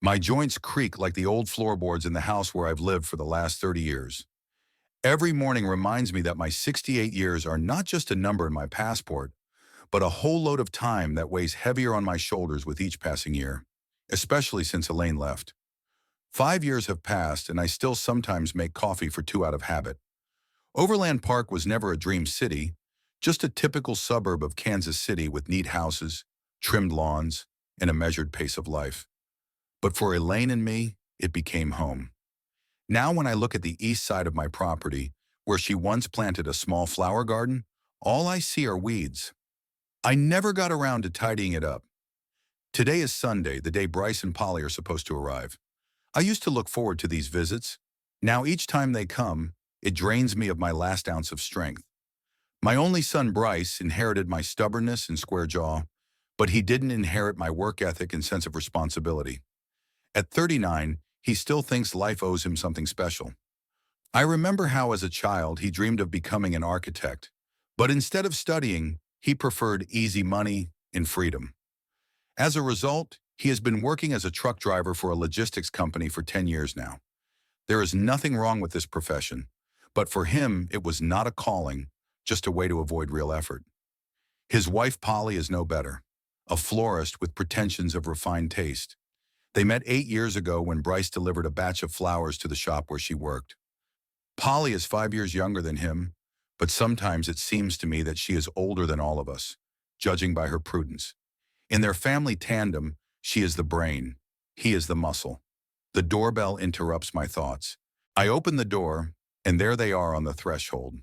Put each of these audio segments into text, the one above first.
My joints creak like the old floorboards in the house where I've lived for the last 30 years. Every morning reminds me that my 68 years are not just a number in my passport, but a whole load of time that weighs heavier on my shoulders with each passing year, especially since Elaine left. 5 years have passed, and I still sometimes make coffee for two out of habit. Overland Park was never a dream city, just a typical suburb of Kansas City with neat houses, trimmed lawns, and a measured pace of life. But for Elaine and me, it became home. Now when I look at the east side of my property, where she once planted a small flower garden, all I see are weeds. I never got around to tidying it up. Today is Sunday, the day Bryce and Polly are supposed to arrive. I used to look forward to these visits. Now each time they come, it drains me of my last ounce of strength. My only son, Bryce, inherited my stubbornness and square jaw, but he didn't inherit my work ethic and sense of responsibility. At 39, he still thinks life owes him something special. I remember how as a child he dreamed of becoming an architect, but instead of studying, he preferred easy money and freedom. As a result, he has been working as a truck driver for a logistics company for 10 years now. There is nothing wrong with this profession, but for him it was not a calling, just a way to avoid real effort. His wife Polly is no better, a florist with pretensions of refined taste. They met 8 years ago when Bryce delivered a batch of flowers to the shop where she worked. Polly is 5 years younger than him, but sometimes it seems to me that she is older than all of us, judging by her prudence. In their family tandem, she is the brain, he is the muscle. The doorbell interrupts my thoughts. I open the door, and there they are on the threshold.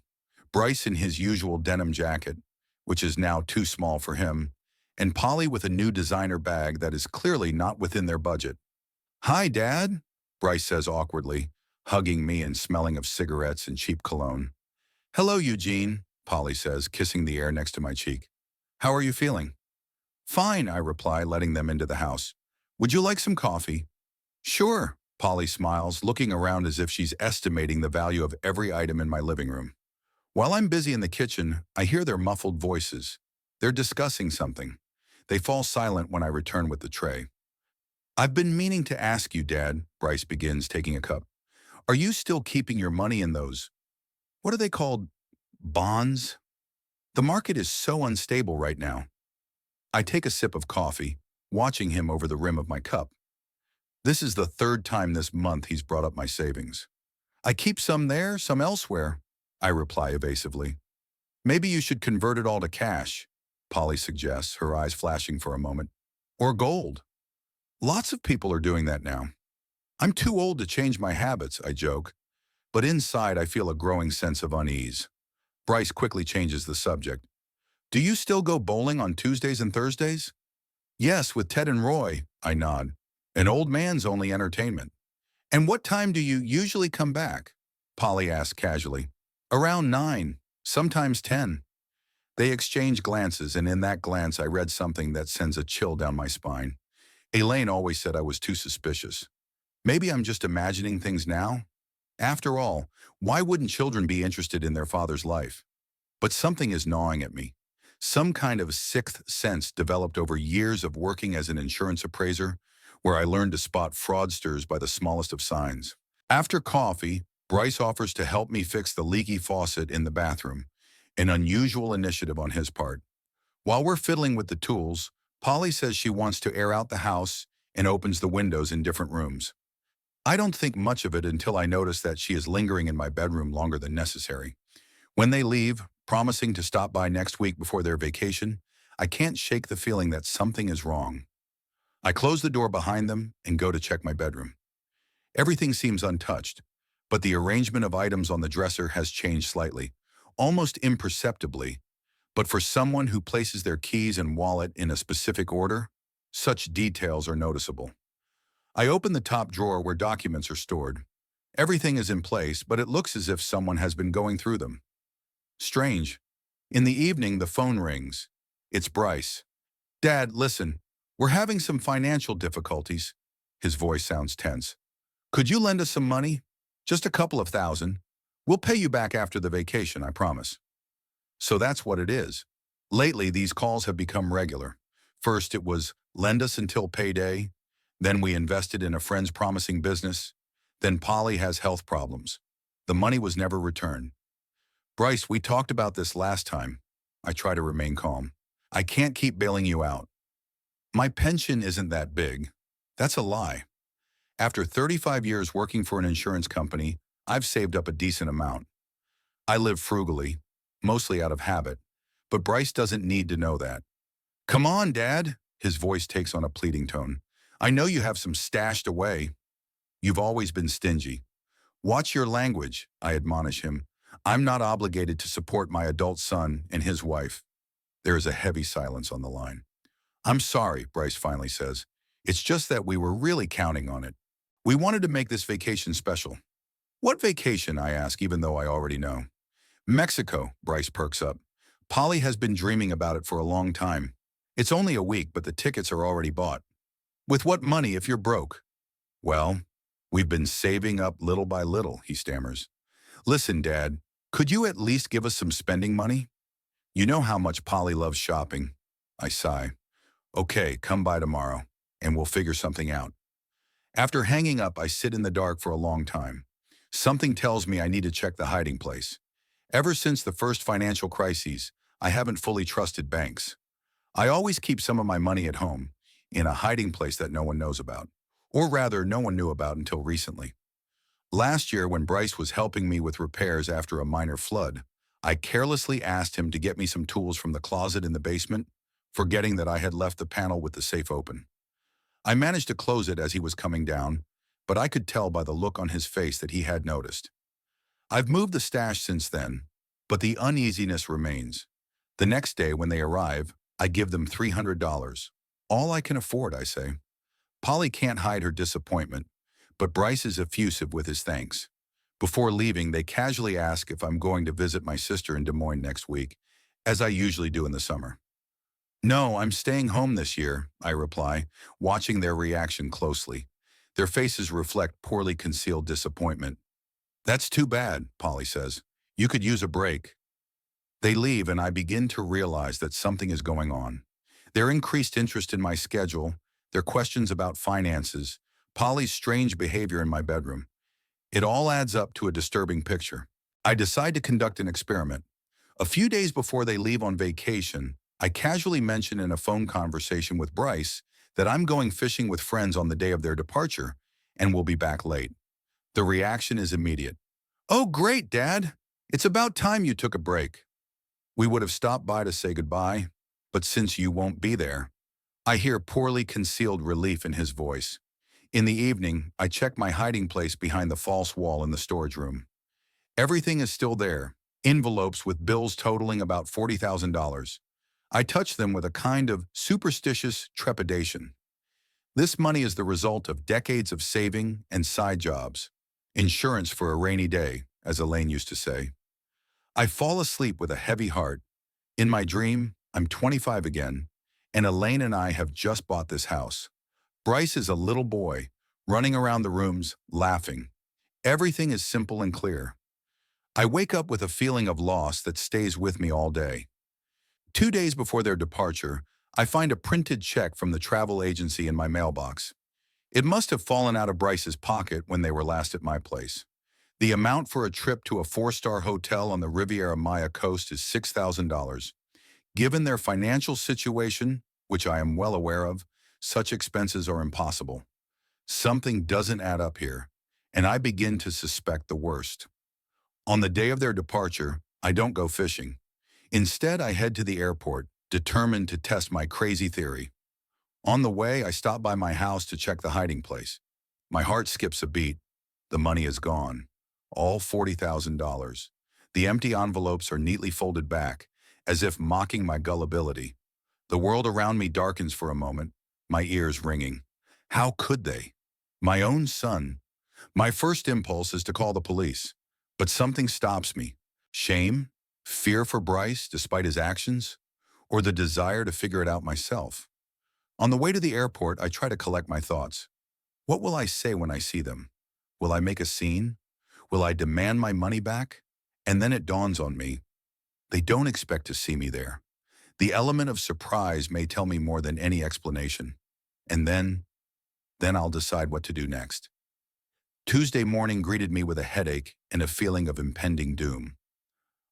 Bryce in his usual denim jacket, which is now too small for him, and Polly with a new designer bag that is clearly not within their budget. "Hi, Dad," Bryce says awkwardly, hugging me and smelling of cigarettes and cheap cologne. "Hello, Eugene," Polly says, kissing the air next to my cheek. "How are you feeling?" "Fine," I reply, letting them into the house. "Would you like some coffee?" "Sure," Polly smiles, looking around as if she's estimating the value of every item in my living room. While I'm busy in the kitchen, I hear their muffled voices. They're discussing something. They fall silent when I return with the tray. "I've been meaning to ask you, Dad," Bryce begins, taking a cup. "Are you still keeping your money in those, what are they called, bonds? The market is so unstable right now." I take a sip of coffee, watching him over the rim of my cup. This is the third time this month he's brought up my savings. "I keep some there, some elsewhere," I reply evasively. "Maybe you should convert it all to cash," Polly suggests, her eyes flashing for a moment. "Or gold. Lots of people are doing that now." "I'm too old to change my habits," I joke, but inside I feel a growing sense of unease. Bryce quickly changes the subject. "Do you still go bowling on Tuesdays and Thursdays?" "Yes, with Ted and Roy," I nod. "An old man's only entertainment." "And what time do you usually come back?" Polly asks casually. "Around 9, sometimes 10. They exchange glances, and in that glance I read something that sends a chill down my spine. Elaine always said I was too suspicious. Maybe I'm just imagining things now? After all, why wouldn't children be interested in their father's life? But something is gnawing at me. Some kind of sixth sense developed over years of working as an insurance appraiser, where I learned to spot fraudsters by the smallest of signs. After coffee, Bryce offers to help me fix the leaky faucet in the bathroom, an unusual initiative on his part. While we're fiddling with the tools, Polly says she wants to air out the house and opens the windows in different rooms. I don't think much of it until I notice that she is lingering in my bedroom longer than necessary. When they leave, promising to stop by next week before their vacation, I can't shake the feeling that something is wrong. I close the door behind them and go to check my bedroom. Everything seems untouched, but the arrangement of items on the dresser has changed slightly, almost imperceptibly. But for someone who places their keys and wallet in a specific order, such details are noticeable. I open the top drawer where documents are stored. Everything is in place, but it looks as if someone has been going through them. Strange. In the evening, the phone rings. It's Bryce. "Dad, listen, we're having some financial difficulties." His voice sounds tense. "Could you lend us some money? Just a couple of thousand. We'll pay you back after the vacation, I promise." So that's what it is. Lately, these calls have become regular. First, it was, "Lend us until payday." Then we invested in a friend's promising business. Then Polly has health problems. The money was never returned. Bryce, we talked about this last time. I try to remain calm. I can't keep bailing you out. My pension isn't that big. That's a lie. After 35 years working for an insurance company, I've saved up a decent amount. I live frugally, mostly out of habit, but Bryce doesn't need to know that. Come on, Dad. His voice takes on a pleading tone. I know you have some stashed away. You've always been stingy. Watch your language, I admonish him. I'm not obligated to support my adult son and his wife. There is a heavy silence on the line. I'm sorry, Bryce finally says. It's just that we were really counting on it. We wanted to make this vacation special. What vacation, I ask, even though I already know. Mexico, Bryce perks up. Polly has been dreaming about it for a long time. It's only a week, but the tickets are already bought. With what money if you're broke? Well, we've been saving up little by little, he stammers. Listen, Dad, could you at least give us some spending money? You know how much Polly loves shopping. I sigh. Okay, come by tomorrow, and we'll figure something out. After hanging up, I sit in the dark for a long time. Something tells me I need to check the hiding place. Ever since the first financial crises, I haven't fully trusted banks. I always keep some of my money at home, in a hiding place that no one knows about. Or rather, no one knew about until recently. Last year, when Bryce was helping me with repairs after a minor flood, I carelessly asked him to get me some tools from the closet in the basement, forgetting that I had left the panel with the safe open. I managed to close it as he was coming down, but I could tell by the look on his face that he had noticed. I've moved the stash since then, but the uneasiness remains. The next day, when they arrive, I give them $300. All I can afford, I say. Polly can't hide her disappointment, but Bryce is effusive with his thanks. Before leaving, they casually ask if I'm going to visit my sister in Des Moines next week, as I usually do in the summer. No, I'm staying home this year, I reply, watching their reaction closely. Their faces reflect poorly concealed disappointment. That's too bad, Polly says. You could use a break. They leave and I begin to realize that something is going on. Their increased interest in my schedule, their questions about finances, Polly's strange behavior in my bedroom. It all adds up to a disturbing picture. I decide to conduct an experiment. A few days before they leave on vacation, I casually mention in a phone conversation with Bryce that I'm going fishing with friends on the day of their departure and will be back late. The reaction is immediate. Oh, great, Dad. It's about time you took a break. We would have stopped by to say goodbye, but since you won't be there, I hear poorly concealed relief in his voice. In the evening, I check my hiding place behind the false wall in the storage room. Everything is still there, envelopes with bills totaling about $40,000. I touch them with a kind of superstitious trepidation. This money is the result of decades of saving and side jobs. Insurance for a rainy day, as Elaine used to say. I fall asleep with a heavy heart. In my dream, I'm 25 again, and Elaine and I have just bought this house. Bryce is a little boy, running around the rooms, laughing. Everything is simple and clear. I wake up with a feeling of loss that stays with me all day. 2 days before their departure, I find a printed check from the travel agency in my mailbox. It must have fallen out of Bryce's pocket when they were last at my place. The amount for a trip to a 4-star hotel on the Riviera Maya coast is $6,000. Given their financial situation, which I am well aware of, such expenses are impossible. Something doesn't add up here, and I begin to suspect the worst. On the day of their departure, I don't go fishing. Instead, I head to the airport, determined to test my crazy theory. On the way, I stop by my house to check the hiding place. My heart skips a beat. The money is gone. All $40,000. The empty envelopes are neatly folded back, as if mocking my gullibility. The world around me darkens for a moment, my ears ringing. How could they? My own son. My first impulse is to call the police, but something stops me. Shame? Fear for Bryce, despite his actions? Or the desire to figure it out myself? On the way to the airport, I try to collect my thoughts. What will I say when I see them? Will I make a scene? Will I demand my money back? And then it dawns on me. They don't expect to see me there. The element of surprise may tell me more than any explanation. And then Then I'll decide what to do next. Tuesday morning greeted me with a headache and a feeling of impending doom.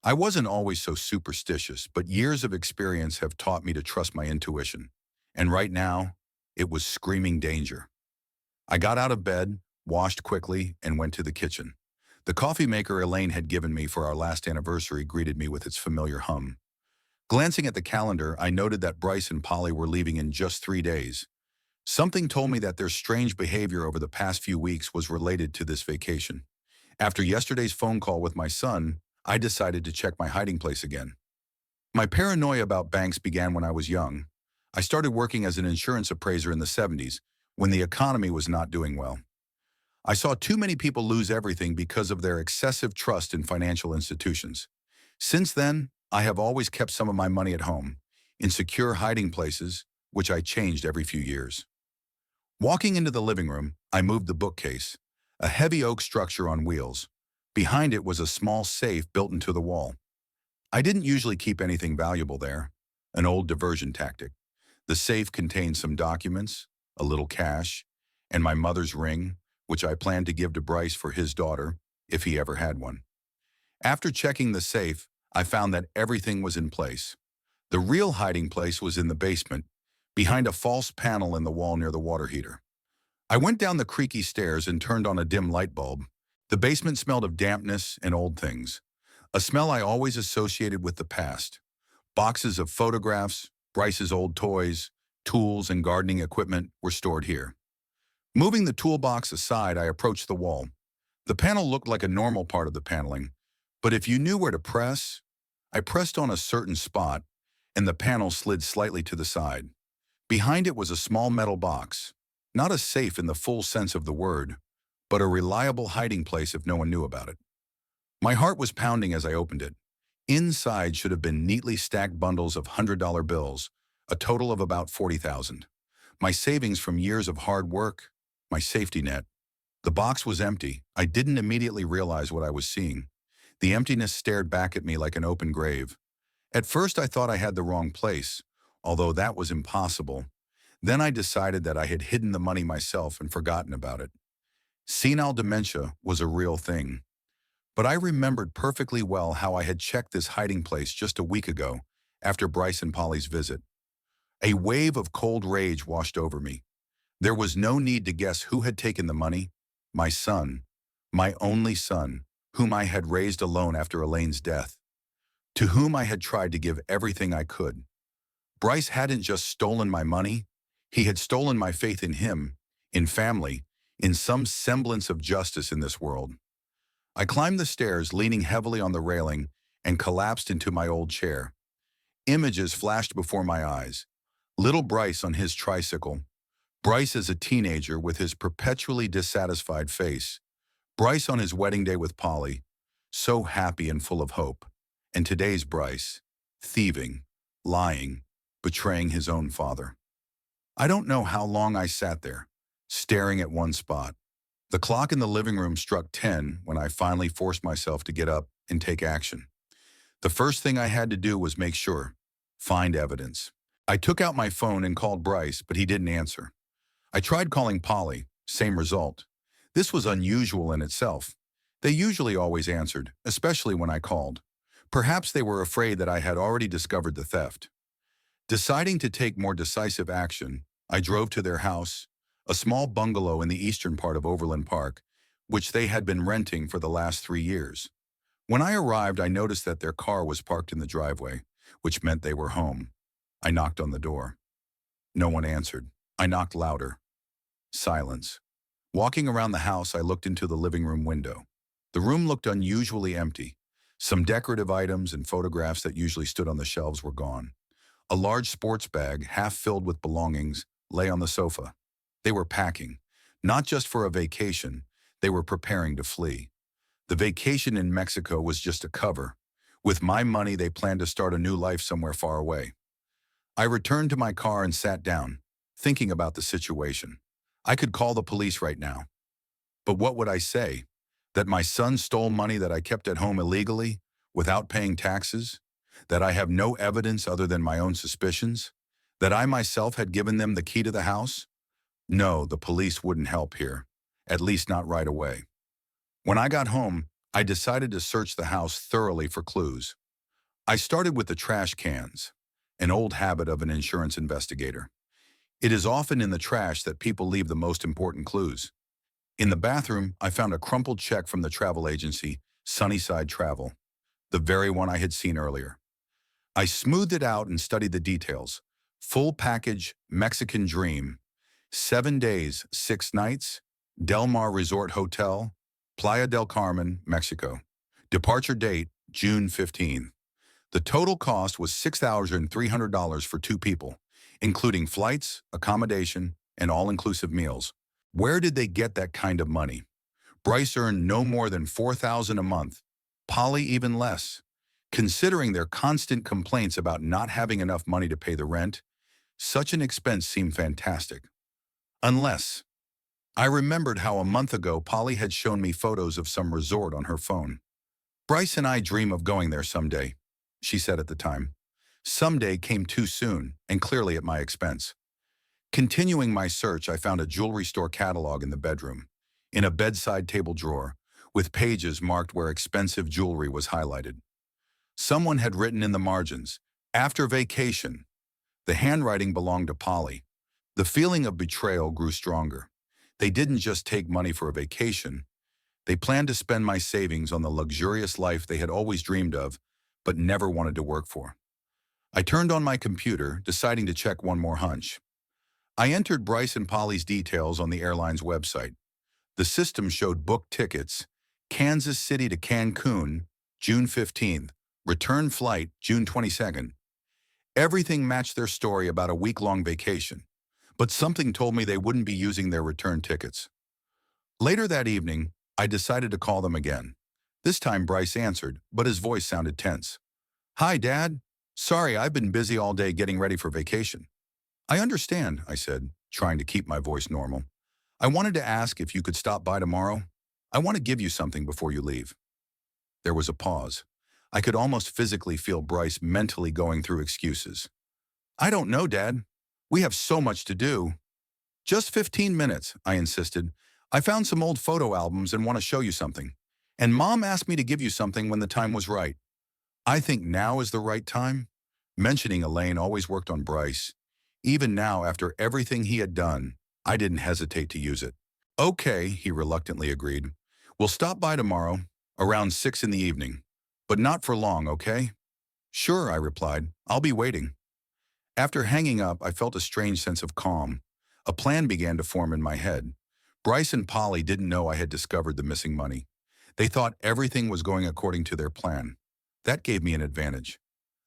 I wasn't always so superstitious, but years of experience have taught me to trust my intuition. And right now, it was screaming danger. I got out of bed, washed quickly, and went to the kitchen. The coffee maker Elaine had given me for our last anniversary greeted me with its familiar hum. Glancing at the calendar, I noted that Bryce and Polly were leaving in just 3 days. Something told me that their strange behavior over the past few weeks was related to this vacation. After yesterday's phone call with my son, I decided to check my hiding place again. My paranoia about banks began when I was young. I started working as an insurance appraiser in the 70s, when the economy was not doing well. I saw too many people lose everything because of their excessive trust in financial institutions. Since then, I have always kept some of my money at home, in secure hiding places, which I changed every few years. Walking into the living room, I moved the bookcase, a heavy oak structure on wheels. Behind it was a small safe built into the wall. I didn't usually keep anything valuable there, an old diversion tactic. The safe contained some documents, a little cash, and my mother's ring, which I planned to give to Bryce for his daughter, if he ever had one. After checking the safe, I found that everything was in place. The real hiding place was in the basement, behind a false panel in the wall near the water heater. I went down the creaky stairs and turned on a dim light bulb. The basement smelled of dampness and old things, a smell I always associated with the past. Boxes of photographs, Bryce's old toys, tools, and gardening equipment were stored here. Moving the toolbox aside, I approached the wall. The panel looked like a normal part of the paneling, but if you knew where to press, I pressed on a certain spot, and the panel slid slightly to the side. Behind it was a small metal box, not a safe in the full sense of the word, but a reliable hiding place if no one knew about it. My heart was pounding as I opened it. Inside should have been neatly stacked bundles of $100 bills, a total of about $40,000. My savings from years of hard work, my safety net. The box was empty. I didn't immediately realize what I was seeing. The emptiness stared back at me like an open grave. At first I thought I had the wrong place, although that was impossible. Then I decided that I had hidden the money myself and forgotten about it. Senile dementia was a real thing. But I remembered perfectly well how I had checked this hiding place just a week ago, after Bryce and Polly's visit. A wave of cold rage washed over me. There was no need to guess who had taken the money. My son, my only son, whom I had raised alone after Elaine's death, to whom I had tried to give everything I could. Bryce hadn't just stolen my money, he had stolen my faith in him, in family, in some semblance of justice in this world. I climbed the stairs, leaning heavily on the railing, and collapsed into my old chair. Images flashed before my eyes. Little Bryce on his tricycle. Bryce as a teenager with his perpetually dissatisfied face. Bryce on his wedding day with Polly, so happy and full of hope. And today's Bryce, thieving, lying, betraying his own father. I don't know how long I sat there, staring at one spot. The clock in the living room struck 10 when I finally forced myself to get up and take action. The first thing I had to do was make sure, find evidence. I took out my phone and called Bryce, but he didn't answer. I tried calling Polly, same result. This was unusual in itself. They usually always answered, especially when I called. Perhaps they were afraid that I had already discovered the theft. Deciding to take more decisive action, I drove to their house, a small bungalow in the eastern part of Overland Park, which they had been renting for the last 3 years. When I arrived, I noticed that their car was parked in the driveway, which meant they were home. I knocked on the door. No one answered. I knocked louder. Silence. Walking around the house, I looked into the living room window. The room looked unusually empty. Some decorative items and photographs that usually stood on the shelves were gone. A large sports bag, half filled with belongings, lay on the sofa. They were packing, not just for a vacation, they were preparing to flee. The vacation in Mexico was just a cover. With my money, they planned to start a new life somewhere far away. I returned to my car and sat down, thinking about the situation. I could call the police right now. But what would I say? That my son stole money that I kept at home illegally, without paying taxes? That I have no evidence other than my own suspicions? That I myself had given them the key to the house? No, the police wouldn't help here, at least not right away. When I got home, I decided to search the house thoroughly for clues. I started with the trash cans, an old habit of an insurance investigator. It is often in the trash that people leave the most important clues. In the bathroom, I found a crumpled check from the travel agency, Sunnyside Travel, the very one I had seen earlier. I smoothed it out and studied the details. Full package, Mexican dream, 7 days, 6 nights, Del Mar Resort Hotel, Playa del Carmen, Mexico. Departure date, June 15th. The total cost was $6,300 for 2 people, including flights, accommodation, and all-inclusive meals. Where did they get that kind of money? Bryce earned no more than $4,000 a month. Polly even less. Considering their constant complaints about not having enough money to pay the rent, such an expense seemed fantastic. Unless, I remembered how a month ago Polly had shown me photos of some resort on her phone. Bryce and I dream of going there someday, she said at the time. Someday came too soon, and clearly at my expense. Continuing my search, I found a jewelry store catalog in the bedroom, in a bedside table drawer, with pages marked where expensive jewelry was highlighted. Someone had written in the margins, "After vacation." The handwriting belonged to Polly. The feeling of betrayal grew stronger. They didn't just take money for a vacation. They planned to spend my savings on the luxurious life they had always dreamed of, but never wanted to work for. I turned on my computer, deciding to check one more hunch. I entered Bryce and Polly's details on the airline's website. The system showed booked tickets, Kansas City to Cancun, June 15th, return flight, June 22nd. Everything matched their story about a week-long vacation, but something told me they wouldn't be using their return tickets. Later that evening, I decided to call them again. This time Bryce answered, but his voice sounded tense. "Hi, Dad. Sorry, I've been busy all day getting ready for vacation." "I understand," I said, trying to keep my voice normal. "I wanted to ask if you could stop by tomorrow. I want to give you something before you leave." There was a pause. I could almost physically feel Bryce mentally going through excuses. "I don't know, Dad. We have so much to do." "Just 15 minutes, I insisted. "I found some old photo albums and want to show you something. And Mom asked me to give you something when the time was right." "I think now is the right time." Mentioning Elaine always worked on Bryce. Even now, after everything he had done, I didn't hesitate to use it. "Okay," he reluctantly agreed. "We'll stop by tomorrow, around 6 in the evening. But not for long, okay?" "Sure," I replied. "I'll be waiting." After hanging up, I felt a strange sense of calm. A plan began to form in my head. Bryce and Polly didn't know I had discovered the missing money. They thought everything was going according to their plan. That gave me an advantage.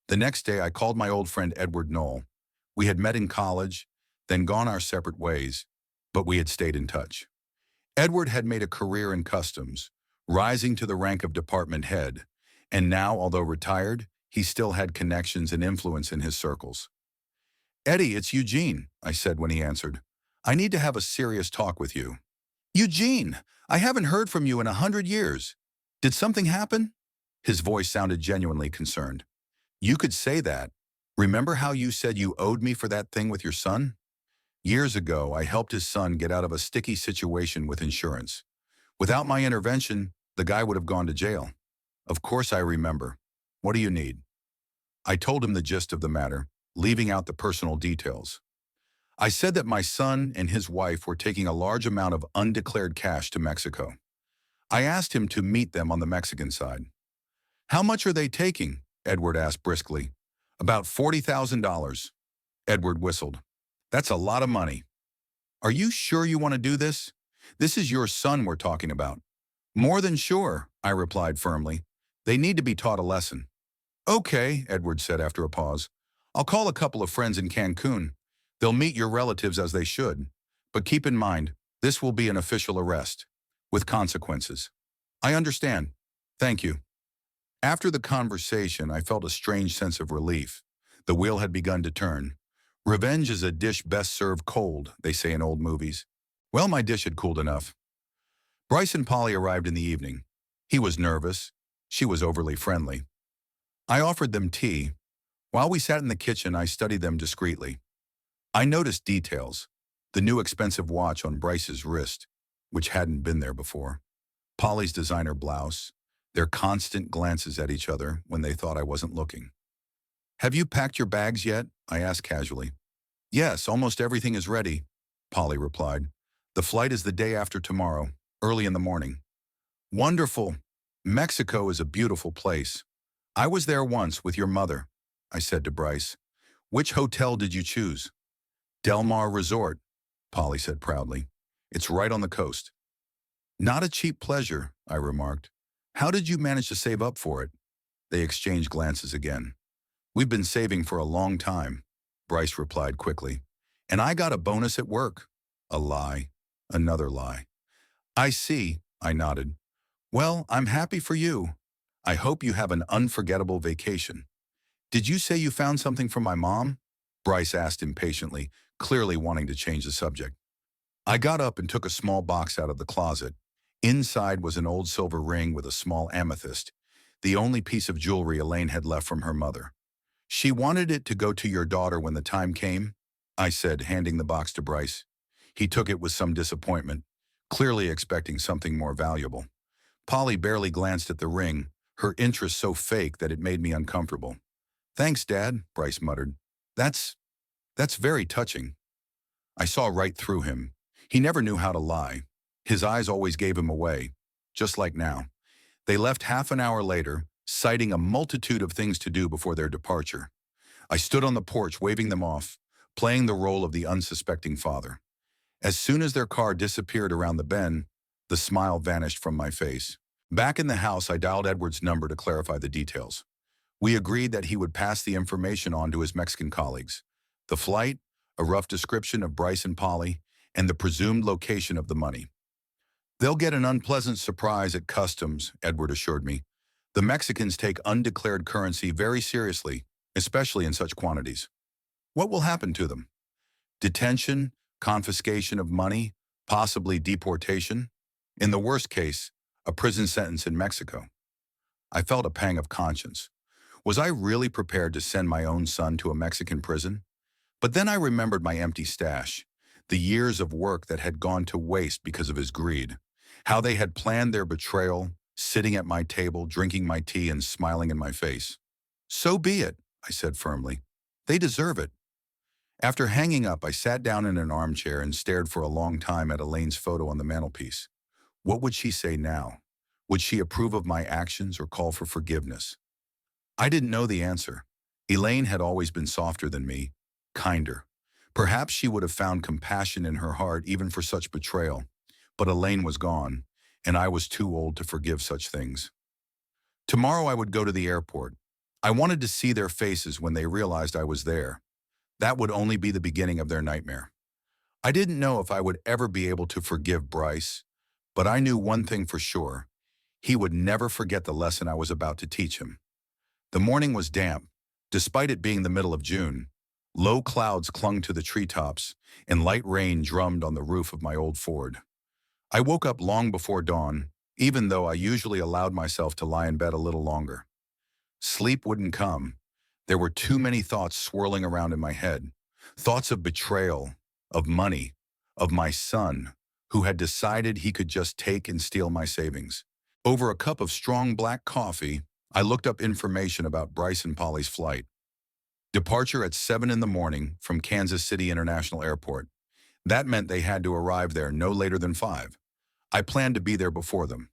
The next day, I called my old friend Edward Knoll. We had met in college, then gone our separate ways, but we had stayed in touch. Edward had made a career in customs, rising to the rank of department head, and now, although retired, he still had connections and influence in his circles. "Eddie, it's Eugene," I said when he answered. "I need to have a serious talk with you." "Eugene, I haven't heard from you in 100 years. Did something happen?" His voice sounded genuinely concerned. "You could say that. Remember how you said you owed me for that thing with your son? Years ago, I helped his son get out of a sticky situation with insurance. Without my intervention, the guy would have gone to jail." "Of course I remember. What do you need?" I told him the gist of the matter, leaving out the personal details. I said that my son and his wife were taking a large amount of undeclared cash to Mexico. I asked him to meet them on the Mexican side. "How much are they taking?" Edward asked briskly. "About $40,000. Edward whistled. "That's a lot of money." "Are you sure you want to do this? This is your son we're talking about." "More than sure," I replied firmly. "They need to be taught a lesson." "Okay," Edward said after a pause. "I'll call a couple of friends in Cancun. They'll meet your relatives as they should. But keep in mind, this will be an official arrest, with consequences." "I understand. Thank you." After the conversation, I felt a strange sense of relief. The wheel had begun to turn. Revenge is a dish best served cold, they say in old movies. Well, my dish had cooled enough. Bryce and Polly arrived in the evening. He was nervous. She was overly friendly. I offered them tea. While we sat in the kitchen, I studied them discreetly. I noticed details. the new expensive watch on Bryce's wrist, which hadn't been there before, Polly's designer blouse, their constant glances at each other when they thought I wasn't looking. "Have you packed your bags yet?" I asked casually. "Yes, almost everything is ready," Polly replied. "The flight is the day after tomorrow, early in the morning." "Wonderful. Mexico is a beautiful place. I was there once with your mother," I said to Bryce. "Which hotel did you choose?" "Del Mar Resort," Polly said proudly. "It's right on the coast." "Not a cheap pleasure," I remarked. "How did you manage to save up for it?" They exchanged glances again. "We've been saving for a long time," Bryce replied quickly. "And I got a bonus at work." A lie. Another lie. "I see," I nodded. "Well, I'm happy for you. I hope you have an unforgettable vacation." "Did you say you found something from my mom?" Bryce asked impatiently, clearly wanting to change the subject. I got up and took a small box out of the closet. Inside was an old silver ring with a small amethyst, the only piece of jewelry Elaine had left from her mother. "She wanted it to go to your daughter when the time came," I said, handing the box to Bryce. He took it with some disappointment, clearly expecting something more valuable. Polly barely glanced at the ring, her interest so fake that it made me uncomfortable. "Thanks, Dad," Bryce muttered. That's very touching." I saw right through him. He never knew how to lie. His eyes always gave him away, just like now. They left half an hour later, citing a multitude of things to do before their departure. I stood on the porch waving them off, playing the role of the unsuspecting father. As soon as their car disappeared around the bend, the smile vanished from my face. Back in the house, I dialed Edward's number to clarify the details. We agreed that he would pass the information on to his Mexican colleagues. The flight, a rough description of Bryce and Polly, and the presumed location of the money. "They'll get an unpleasant surprise at customs," Edward assured me. "The Mexicans take undeclared currency very seriously, especially in such quantities." "What will happen to them?" "Detention, confiscation of money, possibly deportation. In the worst case, a prison sentence in Mexico." I felt a pang of conscience. Was I really prepared to send my own son to a Mexican prison? But then I remembered my empty stash, the years of work that had gone to waste because of his greed, how they had planned their betrayal, sitting at my table, drinking my tea and smiling in my face. "So be it," I said firmly. "They deserve it." After hanging up, I sat down in an armchair and stared for a long time at Elaine's photo on the mantelpiece. What would she say now? Would she approve of my actions or call for forgiveness? I didn't know the answer. Elaine had always been softer than me, kinder. Perhaps she would have found compassion in her heart even for such betrayal. But Elaine was gone, and I was too old to forgive such things. Tomorrow I would go to the airport. I wanted to see their faces when they realized I was there. That would only be the beginning of their nightmare. I didn't know if I would ever be able to forgive Bryce, but I knew one thing for sure. He would never forget the lesson I was about to teach him. The morning was damp, despite it being the middle of June. Low clouds clung to the treetops, and light rain drummed on the roof of my old Ford. I woke up long before dawn, even though I usually allowed myself to lie in bed a little longer. Sleep wouldn't come. There were too many thoughts swirling around in my head. Thoughts of betrayal, of money, of my son, who had decided he could just take and steal my savings. Over a cup of strong black coffee, I looked up information about Bryce and Polly's flight. Departure at 7 in the morning from Kansas City International Airport. That meant they had to arrive there no later than 5. I planned to be there before them.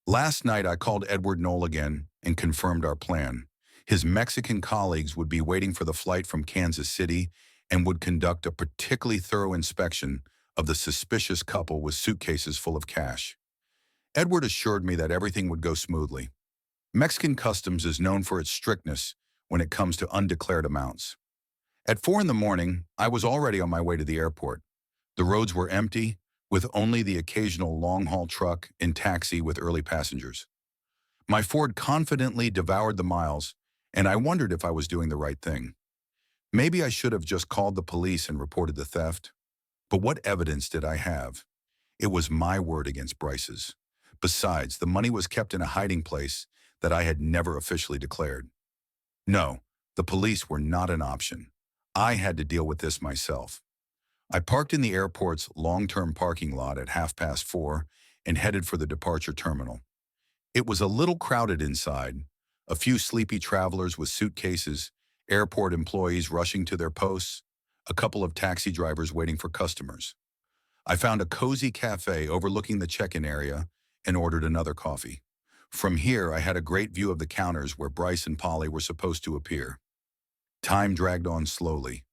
Last night I called Edward Knoll again and confirmed our plan. His Mexican colleagues would be waiting for the flight from Kansas City and would conduct a particularly thorough inspection of the suspicious couple with suitcases full of cash. Edward assured me that everything would go smoothly. Mexican customs is known for its strictness when it comes to undeclared amounts. At 4 in the morning, I was already on my way to the airport. The roads were empty, with only the occasional long-haul truck and taxi with early passengers. My Ford confidently devoured the miles, and I wondered if I was doing the right thing. Maybe I should have just called the police and reported the theft. But what evidence did I have? It was my word against Bryce's. Besides, the money was kept in a hiding place that I had never officially declared. No, the police were not an option. I had to deal with this myself. I parked in the airport's long-term parking lot at 4:30 and headed for the departure terminal. It was a little crowded inside, a few sleepy travelers with suitcases, airport employees rushing to their posts, a couple of taxi drivers waiting for customers. I found a cozy cafe overlooking the check-in area and ordered another coffee. From here, I had a great view of the counters where Bryce and Polly were supposed to appear. Time dragged on slowly.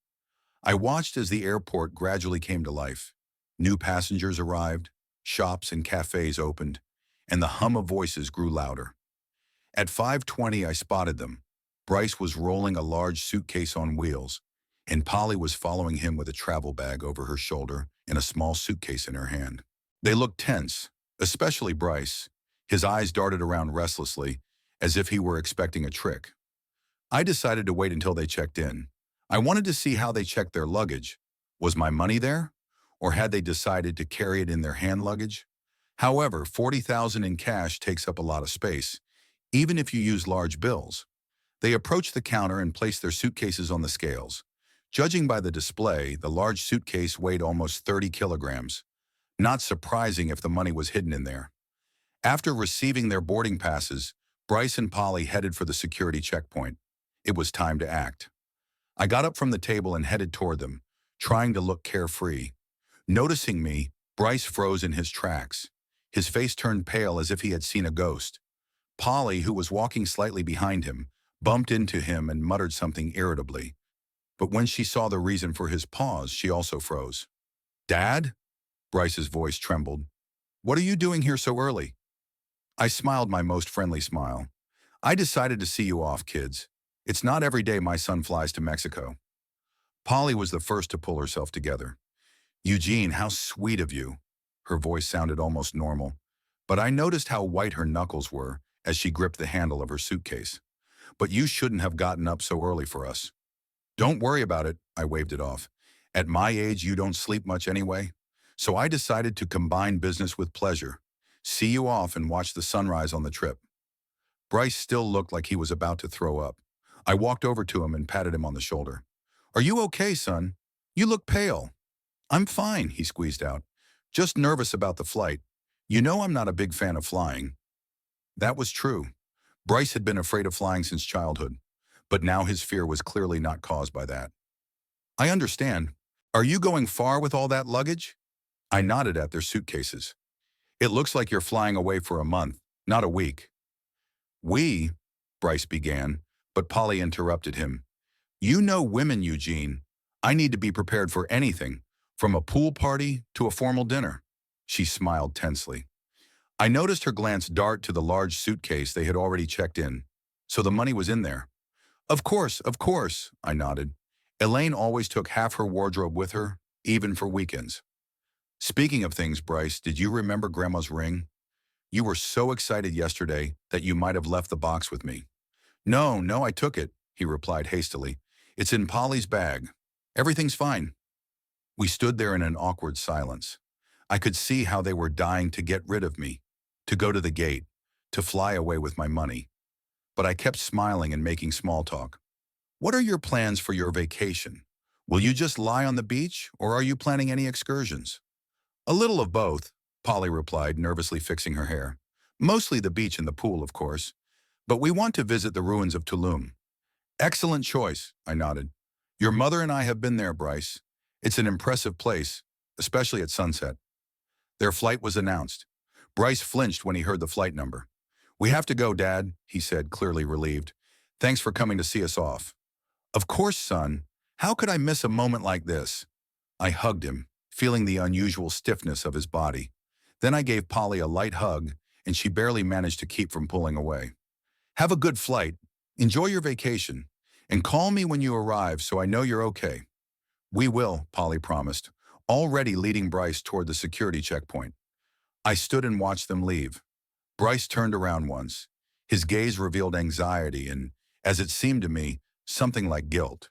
I watched as the airport gradually came to life. New passengers arrived, shops and cafes opened, and the hum of voices grew louder. At 5:20, I spotted them. Bryce was rolling a large suitcase on wheels, and Polly was following him with a travel bag over her shoulder and a small suitcase in her hand. They looked tense, especially Bryce. His eyes darted around restlessly, as if he were expecting a trick. I decided to wait until they checked in. I wanted to see how they checked their luggage. Was my money there? Or had they decided to carry it in their hand luggage? However, $40,000 in cash takes up a lot of space, even if you use large bills. They approached the counter and placed their suitcases on the scales. Judging by the display, the large suitcase weighed almost 30 kilograms. Not surprising if the money was hidden in there. After receiving their boarding passes, Bryce and Polly headed for the security checkpoint. It was time to act. I got up from the table and headed toward them, trying to look carefree. Noticing me, Bryce froze in his tracks. His face turned pale as if he had seen a ghost. Polly, who was walking slightly behind him, bumped into him and muttered something irritably. But when she saw the reason for his pause, she also froze. "Dad?" Bryce's voice trembled. "What are you doing here so early?" I smiled my most friendly smile. "I decided to see you off, kids. It's not every day my son flies to Mexico." Polly was the first to pull herself together. "Eugene, how sweet of you." Her voice sounded almost normal, but I noticed how white her knuckles were as she gripped the handle of her suitcase. "But you shouldn't have gotten up so early for us." "Don't worry about it," I waved it off. "At my age, you don't sleep much anyway." So I decided to combine business with pleasure. See you off and watch the sunrise on the trip. Bryce still looked like he was about to throw up. I walked over to him and patted him on the shoulder. "Are you okay, son? You look pale." "I'm fine," he squeezed out. "Just nervous about the flight. You know I'm not a big fan of flying." That was true. Bryce had been afraid of flying since childhood, but now his fear was clearly not caused by that. "I understand. Are you going far with all that luggage?" I nodded at their suitcases. "It looks like you're flying away for a month, not a week." "We," Bryce began, but Polly interrupted him. "You know women, Eugene. I need to be prepared for anything, from a pool party to a formal dinner." She smiled tensely. I noticed her glance dart to the large suitcase they had already checked in. So the money was in there. Of course, I nodded. Elaine always took half her wardrobe with her, even for weekends." "Speaking of things, Bryce, did you remember Grandma's ring? You were so excited yesterday that you might have left the box with me." No, I took it," he replied hastily. "It's in Polly's bag. Everything's fine." We stood there in an awkward silence. I could see how they were dying to get rid of me, to go to the gate, to fly away with my money. But I kept smiling and making small talk. "What are your plans for your vacation? Will you just lie on the beach, or are you planning any excursions?" "A little of both," Polly replied, nervously fixing her hair. "Mostly the beach and the pool, of course. But we want to visit the ruins of Tulum." "Excellent choice," I nodded. "Your mother and I have been there, Bryce. It's an impressive place, especially at sunset." Their flight was announced. Bryce flinched when he heard the flight number. "We have to go, Dad," he said, clearly relieved. "Thanks for coming to see us off." "Of course, son. How could I miss a moment like this?" I hugged him, feeling the unusual stiffness of his body. Then I gave Polly a light hug, and she barely managed to keep from pulling away. "Have a good flight. Enjoy your vacation. And call me when you arrive so I know you're okay." "We will," Polly promised, already leading Bryce toward the security checkpoint. I stood and watched them leave. Bryce turned around once. His gaze revealed anxiety and, as it seemed to me, something like guilt.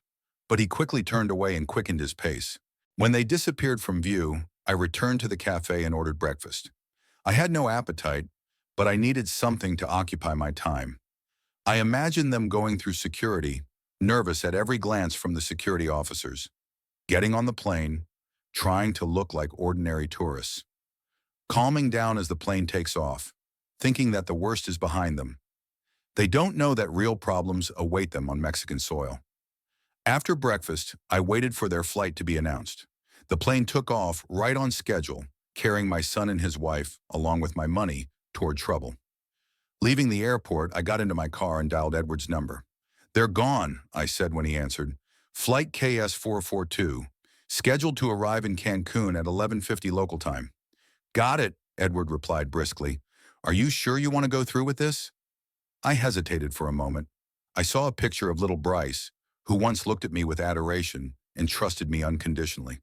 But he quickly turned away and quickened his pace. When they disappeared from view, I returned to the cafe and ordered breakfast. I had no appetite, but I needed something to occupy my time. I imagined them going through security, nervous at every glance from the security officers. Getting on the plane, trying to look like ordinary tourists, calming down as the plane takes off, thinking that the worst is behind them. They don't know that real problems await them on Mexican soil. After breakfast, I waited for their flight to be announced. The plane took off right on schedule, carrying my son and his wife, along with my money, toward trouble. Leaving the airport, I got into my car and dialed Edward's number. "They're gone," I said when he answered. "Flight KS-442, scheduled to arrive in Cancun at 11:50 local time." "Got it," Edward replied briskly. "Are you sure you want to go through with this?" I hesitated for a moment. I saw a picture of little Bryce, who once looked at me with adoration and trusted me unconditionally.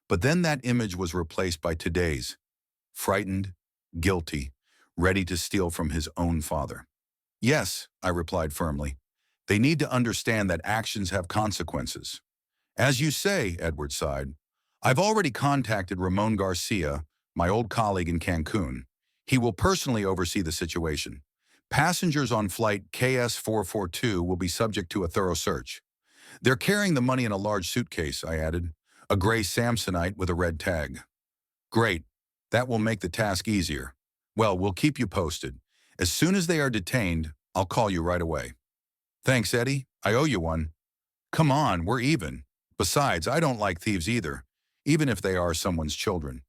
But then that image was replaced by today's, frightened, guilty, ready to steal from his own father. "Yes," I replied firmly. "They need to understand that actions have consequences." "As you say," Edward sighed. "I've already contacted Ramon Garcia, my old colleague in Cancun. He will personally oversee the situation. Passengers on flight KS-442 will be subject to a thorough search. They're carrying the money in a large suitcase," I added, "a gray Samsonite with a red tag." "Great. That will make the task easier. Well, we'll keep you posted. As soon as they are detained, I'll call you right away." "Thanks, Eddie. I owe you one." "Come on, we're even. Besides, I don't like thieves either, even if they are someone's children."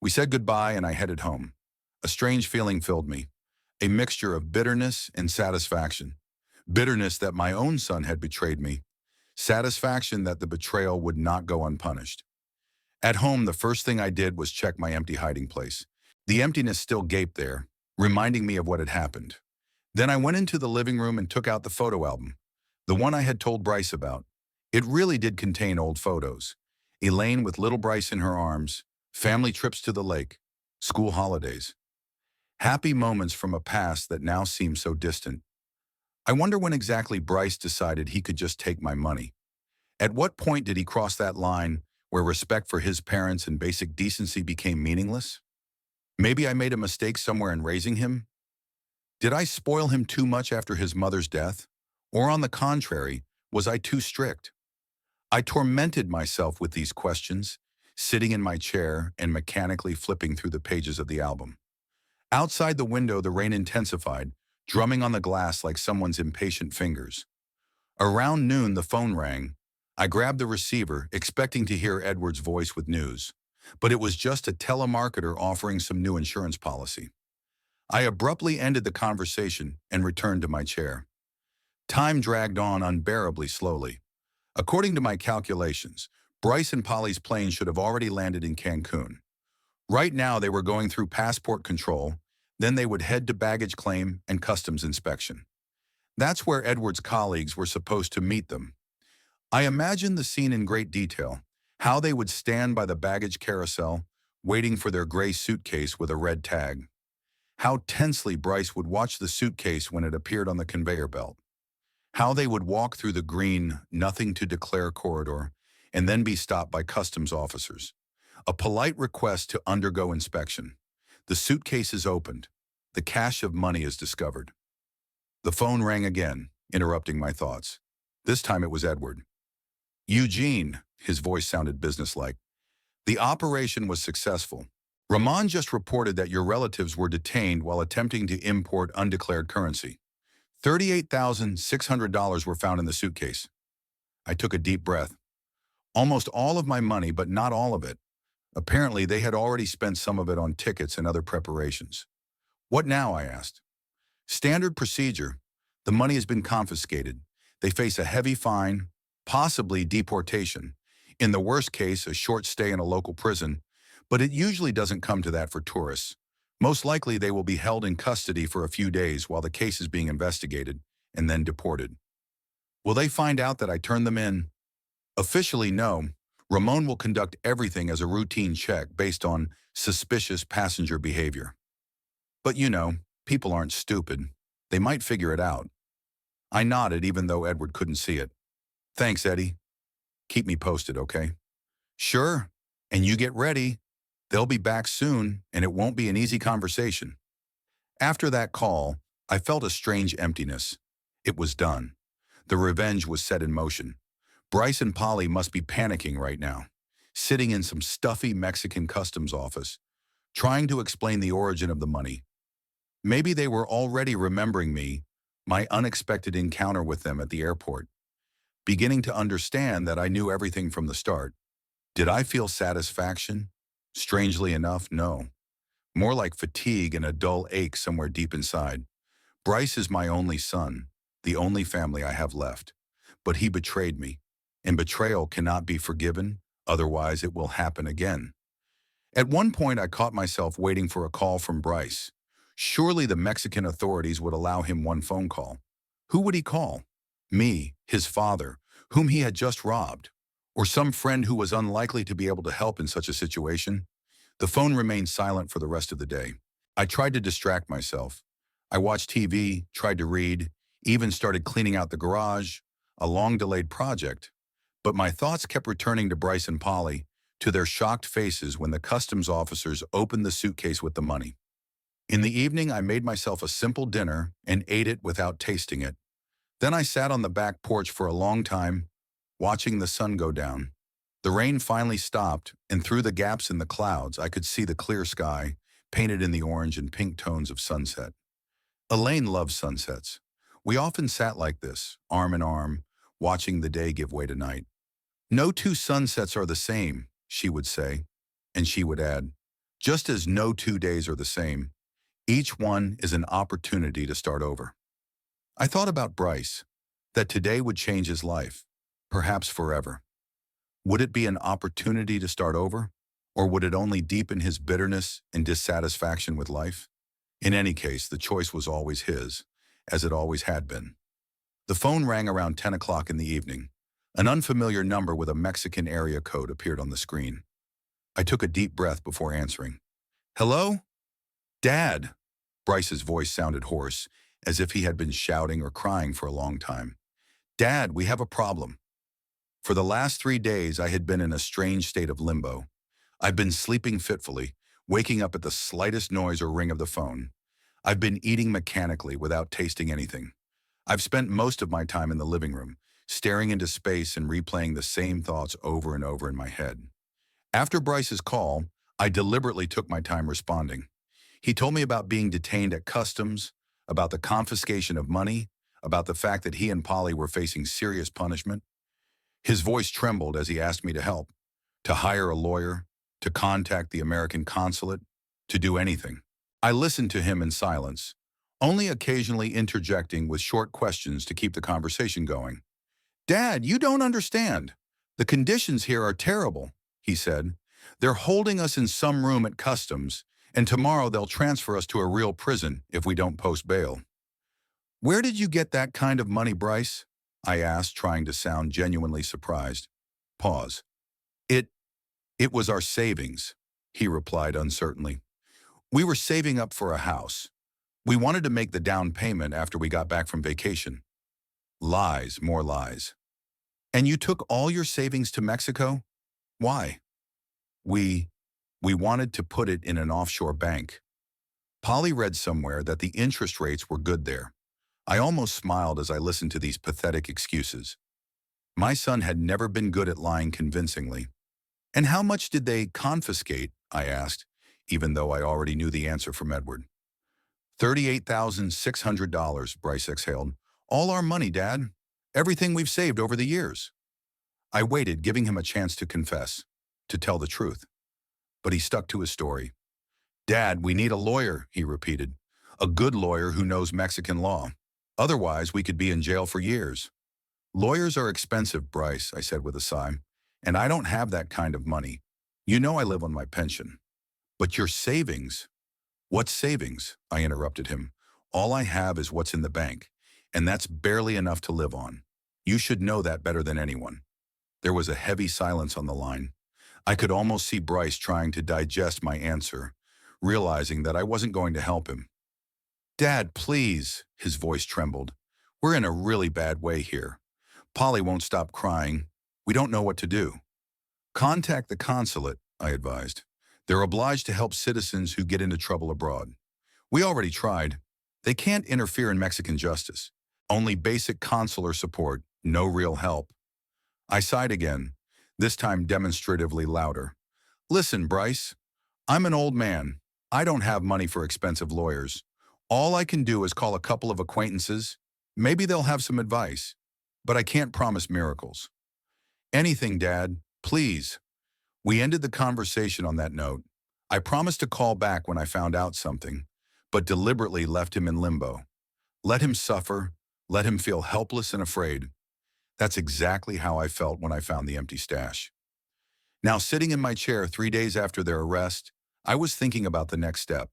We said goodbye and I headed home. A strange feeling filled me, a mixture of bitterness and satisfaction. Bitterness that my own son had betrayed me, satisfaction that the betrayal would not go unpunished. At home, the first thing I did was check my empty hiding place. The emptiness still gaped there, reminding me of what had happened. Then I went into the living room and took out the photo album, the one I had told Bryce about. It really did contain old photos. Elaine with little Bryce in her arms, family trips to the lake, school holidays. Happy moments from a past that now seemed so distant. I wonder when exactly Bryce decided he could just take my money. At what point did he cross that line where respect for his parents and basic decency became meaningless? Maybe I made a mistake somewhere in raising him? Did I spoil him too much after his mother's death? Or on the contrary, was I too strict? I tormented myself with these questions, sitting in my chair and mechanically flipping through the pages of the album. Outside the window, the rain intensified, drumming on the glass like someone's impatient fingers. Around noon, the phone rang. I grabbed the receiver, expecting to hear Edward's voice with news. But it was just a telemarketer offering some new insurance policy. I abruptly ended the conversation and returned to my chair. Time dragged on unbearably slowly. According to my calculations, Bryce and Polly's plane should have already landed in Cancun. Right now, they were going through passport control, then they would head to baggage claim and customs inspection. That's where Edward's colleagues were supposed to meet them. I imagined the scene in great detail, how they would stand by the baggage carousel, waiting for their gray suitcase with a red tag. How tensely Bryce would watch the suitcase when it appeared on the conveyor belt. How they would walk through the green, nothing to declare corridor, and then be stopped by customs officers. A polite request to undergo inspection. The suitcase is opened. The cache of money is discovered. The phone rang again, interrupting my thoughts. This time it was Edward. "Eugene," his voice sounded businesslike. "The operation was successful. Ramon just reported that your relatives were detained while attempting to import undeclared currency. $38,600 were found in the suitcase." I took a deep breath. Almost all of my money, but not all of it. Apparently, they had already spent some of it on tickets and other preparations. "What now?" I asked. "Standard procedure. The money has been confiscated. They face a heavy fine, possibly deportation. In the worst case, a short stay in a local prison, but it usually doesn't come to that for tourists. Most likely, they will be held in custody for a few days while the case is being investigated, and then deported." "Will they find out that I turned them in?" "Officially, no. Ramon will conduct everything as a routine check based on suspicious passenger behavior. But you know, people aren't stupid. They might figure it out." I nodded even though Edward couldn't see it. "Thanks, Eddie. Keep me posted, okay?" "Sure. And you get ready. They'll be back soon, and it won't be an easy conversation." After that call, I felt a strange emptiness. It was done. The revenge was set in motion. Bryce and Polly must be panicking right now. sitting in some stuffy Mexican customs office, trying to explain the origin of the money. Maybe they were already remembering me, my unexpected encounter with them at the airport, beginning to understand that I knew everything from the start. Did I feel satisfaction? Strangely enough, no. More like fatigue and a dull ache somewhere deep inside. Bryce is my only son, the only family I have left. But he betrayed me, and betrayal cannot be forgiven, otherwise it will happen again. At one point, I caught myself waiting for a call from Bryce. Surely the Mexican authorities would allow him one phone call. Who would he call? Me, his father, whom he had just robbed, or some friend who was unlikely to be able to help in such a situation? The phone remained silent for the rest of the day. I tried to distract myself. I watched TV, tried to read, even started cleaning out the garage, a long-delayed project. But my thoughts kept returning to Bryce and Polly, to their shocked faces when the customs officers opened the suitcase with the money. In the evening, I made myself a simple dinner and ate it without tasting it. Then I sat on the back porch for a long time, watching the sun go down. The rain finally stopped, and through the gaps in the clouds, I could see the clear sky, painted in the orange and pink tones of sunset. Elaine loves sunsets. We often sat like this, arm in arm, watching the day give way to night. No two sunsets are the same, she would say, and she would add, just as no 2 days are the same, each one is an opportunity to start over. I thought about Bryce, that today would change his life, perhaps forever. Would it be an opportunity to start over, or would it only deepen his bitterness and dissatisfaction with life? In any case, the choice was always his, as it always had been. The phone rang around 10 o'clock in the evening. An unfamiliar number with a Mexican area code appeared on the screen. I took a deep breath before answering. Hello? Dad! Bryce's voice sounded hoarse, as if he had been shouting or crying for a long time. Dad, we have a problem. For the last 3 days, I had been in a strange state of limbo. I've been sleeping fitfully, waking up at the slightest noise or ring of the phone. I've been eating mechanically without tasting anything. I've spent most of my time in the living room, staring into space and replaying the same thoughts over and over in my head. After Bryce's call, I deliberately took my time responding. He told me about being detained at customs, about the confiscation of money, about the fact that he and Polly were facing serious punishment. His voice trembled as he asked me to help, to hire a lawyer, to contact the American consulate, to do anything. I listened to him in silence, only occasionally interjecting with short questions to keep the conversation going. Dad, you don't understand. The conditions here are terrible, he said. They're holding us in some room at customs, and tomorrow they'll transfer us to a real prison if we don't post bail. Where did you get that kind of money, Bryce? I asked, trying to sound genuinely surprised. Pause. It was our savings, he replied uncertainly. We were saving up for a house. We wanted to make the down payment after we got back from vacation. Lies, more lies. And you took all your savings to Mexico? Why? We wanted to put it in an offshore bank. Polly read somewhere that the interest rates were good there. I almost smiled as I listened to these pathetic excuses. My son had never been good at lying convincingly. And how much did they confiscate? I asked, even though I already knew the answer from Edward. $38,600, Bryce exhaled. All our money, Dad. Everything we've saved over the years. I waited, giving him a chance to confess, to tell the truth. But he stuck to his story. Dad, we need a lawyer, he repeated. A good lawyer who knows Mexican law. Otherwise, we could be in jail for years. Lawyers are expensive, Bryce, I said with a sigh. And I don't have that kind of money. You know I live on my pension. But your savings? What savings? I interrupted him. All I have is what's in the bank, and that's barely enough to live on. You should know that better than anyone. There was a heavy silence on the line. I could almost see Bryce trying to digest my answer, realizing that I wasn't going to help him. Dad, please, his voice trembled. We're in a really bad way here. Polly won't stop crying. We don't know what to do. Contact the consulate, I advised. They're obliged to help citizens who get into trouble abroad. We already tried. They can't interfere in Mexican justice. Only basic consular support, no real help. I sighed again. this time demonstratively louder. Listen, Bryce, I'm an old man. I don't have money for expensive lawyers. All I can do is call a couple of acquaintances. Maybe they'll have some advice. But I can't promise miracles. Anything, Dad. Please. We ended the conversation on that note. I promised to call back when I found out something, but deliberately left him in limbo. Let him suffer. Let him feel helpless and afraid. That's exactly how I felt when I found the empty stash. Now, sitting in my chair 3 days after their arrest, I was thinking about the next step.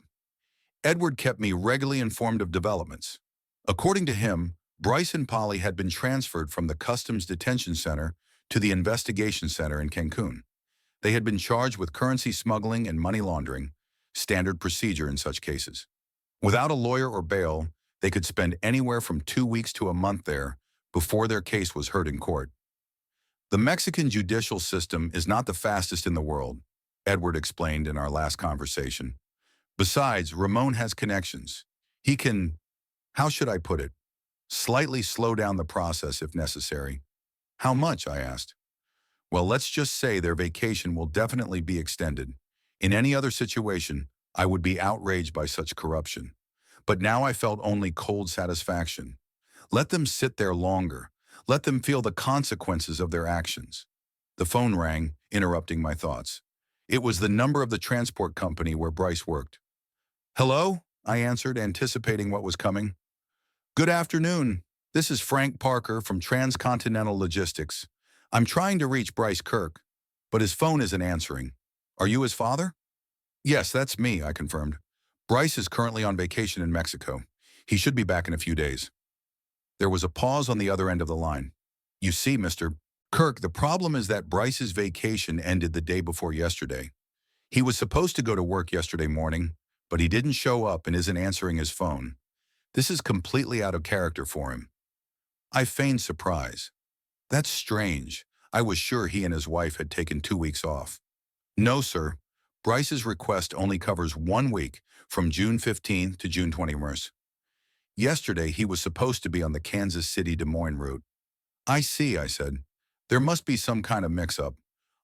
Edward kept me regularly informed of developments. According to him, Bryce and Polly had been transferred from the Customs Detention Center to the Investigation Center in Cancun. They had been charged with currency smuggling and money laundering, standard procedure in such cases. Without a lawyer or bail, they could spend anywhere from 2 weeks to a month there before their case was heard in court. The Mexican judicial system is not the fastest in the world, Edward explained in our last conversation. Besides, Ramon has connections. He can, how should I put it, slightly slow down the process if necessary. How much? I asked. Well, let's just say their vacation will definitely be extended. In any other situation, I would be outraged by such corruption. But now I felt only cold satisfaction. Let them sit there longer. Let them feel the consequences of their actions. The phone rang, interrupting my thoughts. It was the number of the transport company where Bryce worked. Hello? I answered, anticipating what was coming. Good afternoon. This is Frank Parker from Transcontinental Logistics. I'm trying to reach Bryce Kirk, but his phone isn't answering. Are you his father? Yes, that's me, I confirmed. Bryce is currently on vacation in Mexico. He should be back in a few days. There was a pause on the other end of the line. You see, Mr. Kirk, the problem is that Bryce's vacation ended the day before yesterday. He was supposed to go to work yesterday morning, but he didn't show up and isn't answering his phone. This is completely out of character for him. I feigned surprise. That's strange. I was sure he and his wife had taken 2 weeks off. No, sir. Bryce's request only covers 1 week, from June 15th to June 21st. Yesterday, he was supposed to be on the Kansas City-Des Moines route. I see, I said. There must be some kind of mix-up.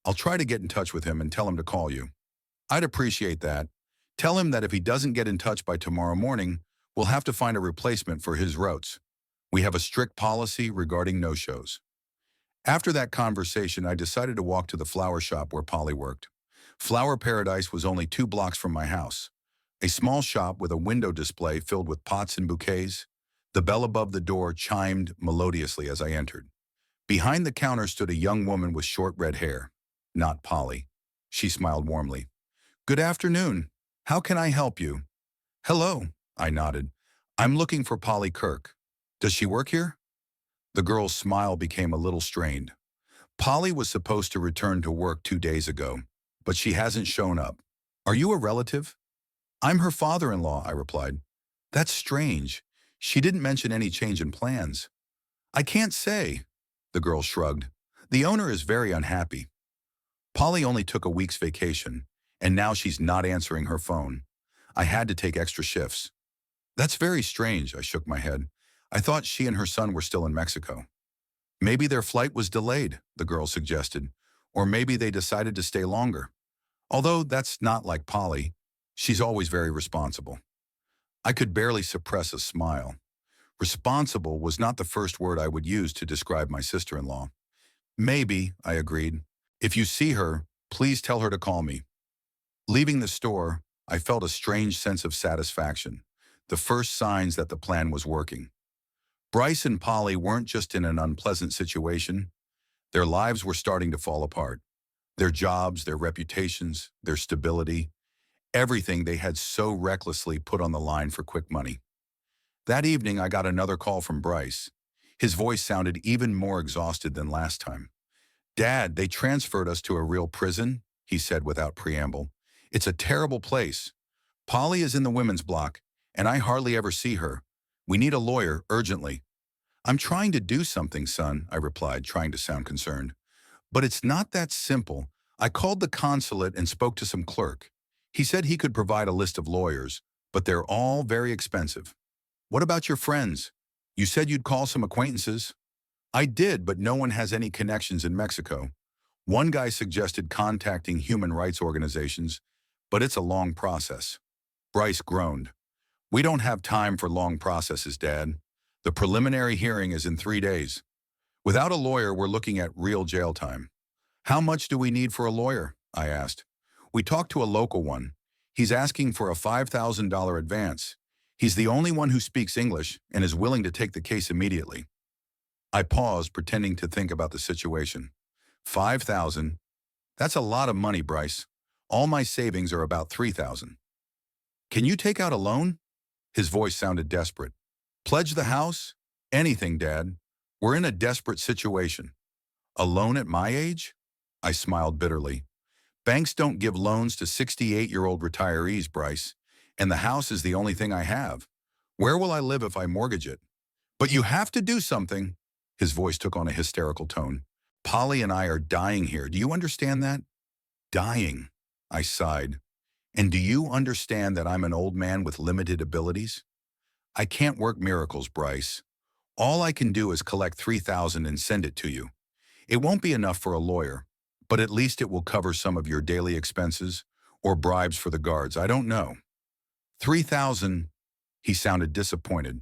I'll try to get in touch with him and tell him to call you. I'd appreciate that. Tell him that if he doesn't get in touch by tomorrow morning, we'll have to find a replacement for his routes. We have a strict policy regarding no-shows. After that conversation, I decided to walk to the flower shop where Polly worked. Flower Paradise was only 2 blocks from my house. A small shop with a window display filled with pots and bouquets. The bell above the door chimed melodiously as I entered. Behind the counter stood a young woman with short red hair. Not Polly. She smiled warmly. Good afternoon. How can I help you? Hello, I nodded. I'm looking for Polly Kirk. Does she work here? The girl's smile became a little strained. Polly was supposed to return to work 2 days ago, but she hasn't shown up. Are you a relative? I'm her father-in-law, I replied. That's strange. She didn't mention any change in plans. I can't say, the girl shrugged. The owner is very unhappy. Polly only took a week's vacation, and now she's not answering her phone. I had to take extra shifts. That's very strange, I shook my head. I thought she and her son were still in Mexico. Maybe their flight was delayed, the girl suggested, or maybe they decided to stay longer. Although that's not like Polly. She's always very responsible. I could barely suppress a smile. Responsible was not the first word I would use to describe my sister-in-law. Maybe, I agreed. If you see her, please tell her to call me. Leaving the store, I felt a strange sense of satisfaction, the first signs that the plan was working. Bryce and Polly weren't just in an unpleasant situation. Their lives were starting to fall apart. Their jobs, their reputations, their stability, everything they had so recklessly put on the line for quick money. That evening, I got another call from Bryce. His voice sounded even more exhausted than last time. Dad, they transferred us to a real prison, he said without preamble. It's a terrible place. Polly is in the women's block, and I hardly ever see her. We need a lawyer, urgently. I'm trying to do something, son, I replied, trying to sound concerned. But it's not that simple. I called the consulate and spoke to some clerk. He said he could provide a list of lawyers, but they're all very expensive. What about your friends? You said you'd call some acquaintances. I did, but no one has any connections in Mexico. One guy suggested contacting human rights organizations, but it's a long process. Bryce groaned. We don't have time for long processes, Dad. The preliminary hearing is in 3 days. Without a lawyer, we're looking at real jail time. How much do we need for a lawyer? I asked. We talked to a local one. He's asking for a $5,000 advance. He's the only one who speaks English and is willing to take the case immediately. I paused, pretending to think about the situation. 5,000? That's a lot of money, Bryce. All my savings are about 3,000. Can you take out a loan? His voice sounded desperate. Pledge the house? Anything, Dad. We're in a desperate situation. A loan at my age? I smiled bitterly. Banks don't give loans to 68-year-old retirees, Bryce, and the house is the only thing I have. Where will I live if I mortgage it? But you have to do something. His voice took on a hysterical tone. Polly and I are dying here. Do you understand that? Dying, I sighed. And do you understand that I'm an old man with limited abilities? I can't work miracles, Bryce. All I can do is collect 3,000 and send it to you. It won't be enough for a lawyer, but at least it will cover some of your daily expenses or bribes for the guards. I don't know. 3,000, he sounded disappointed.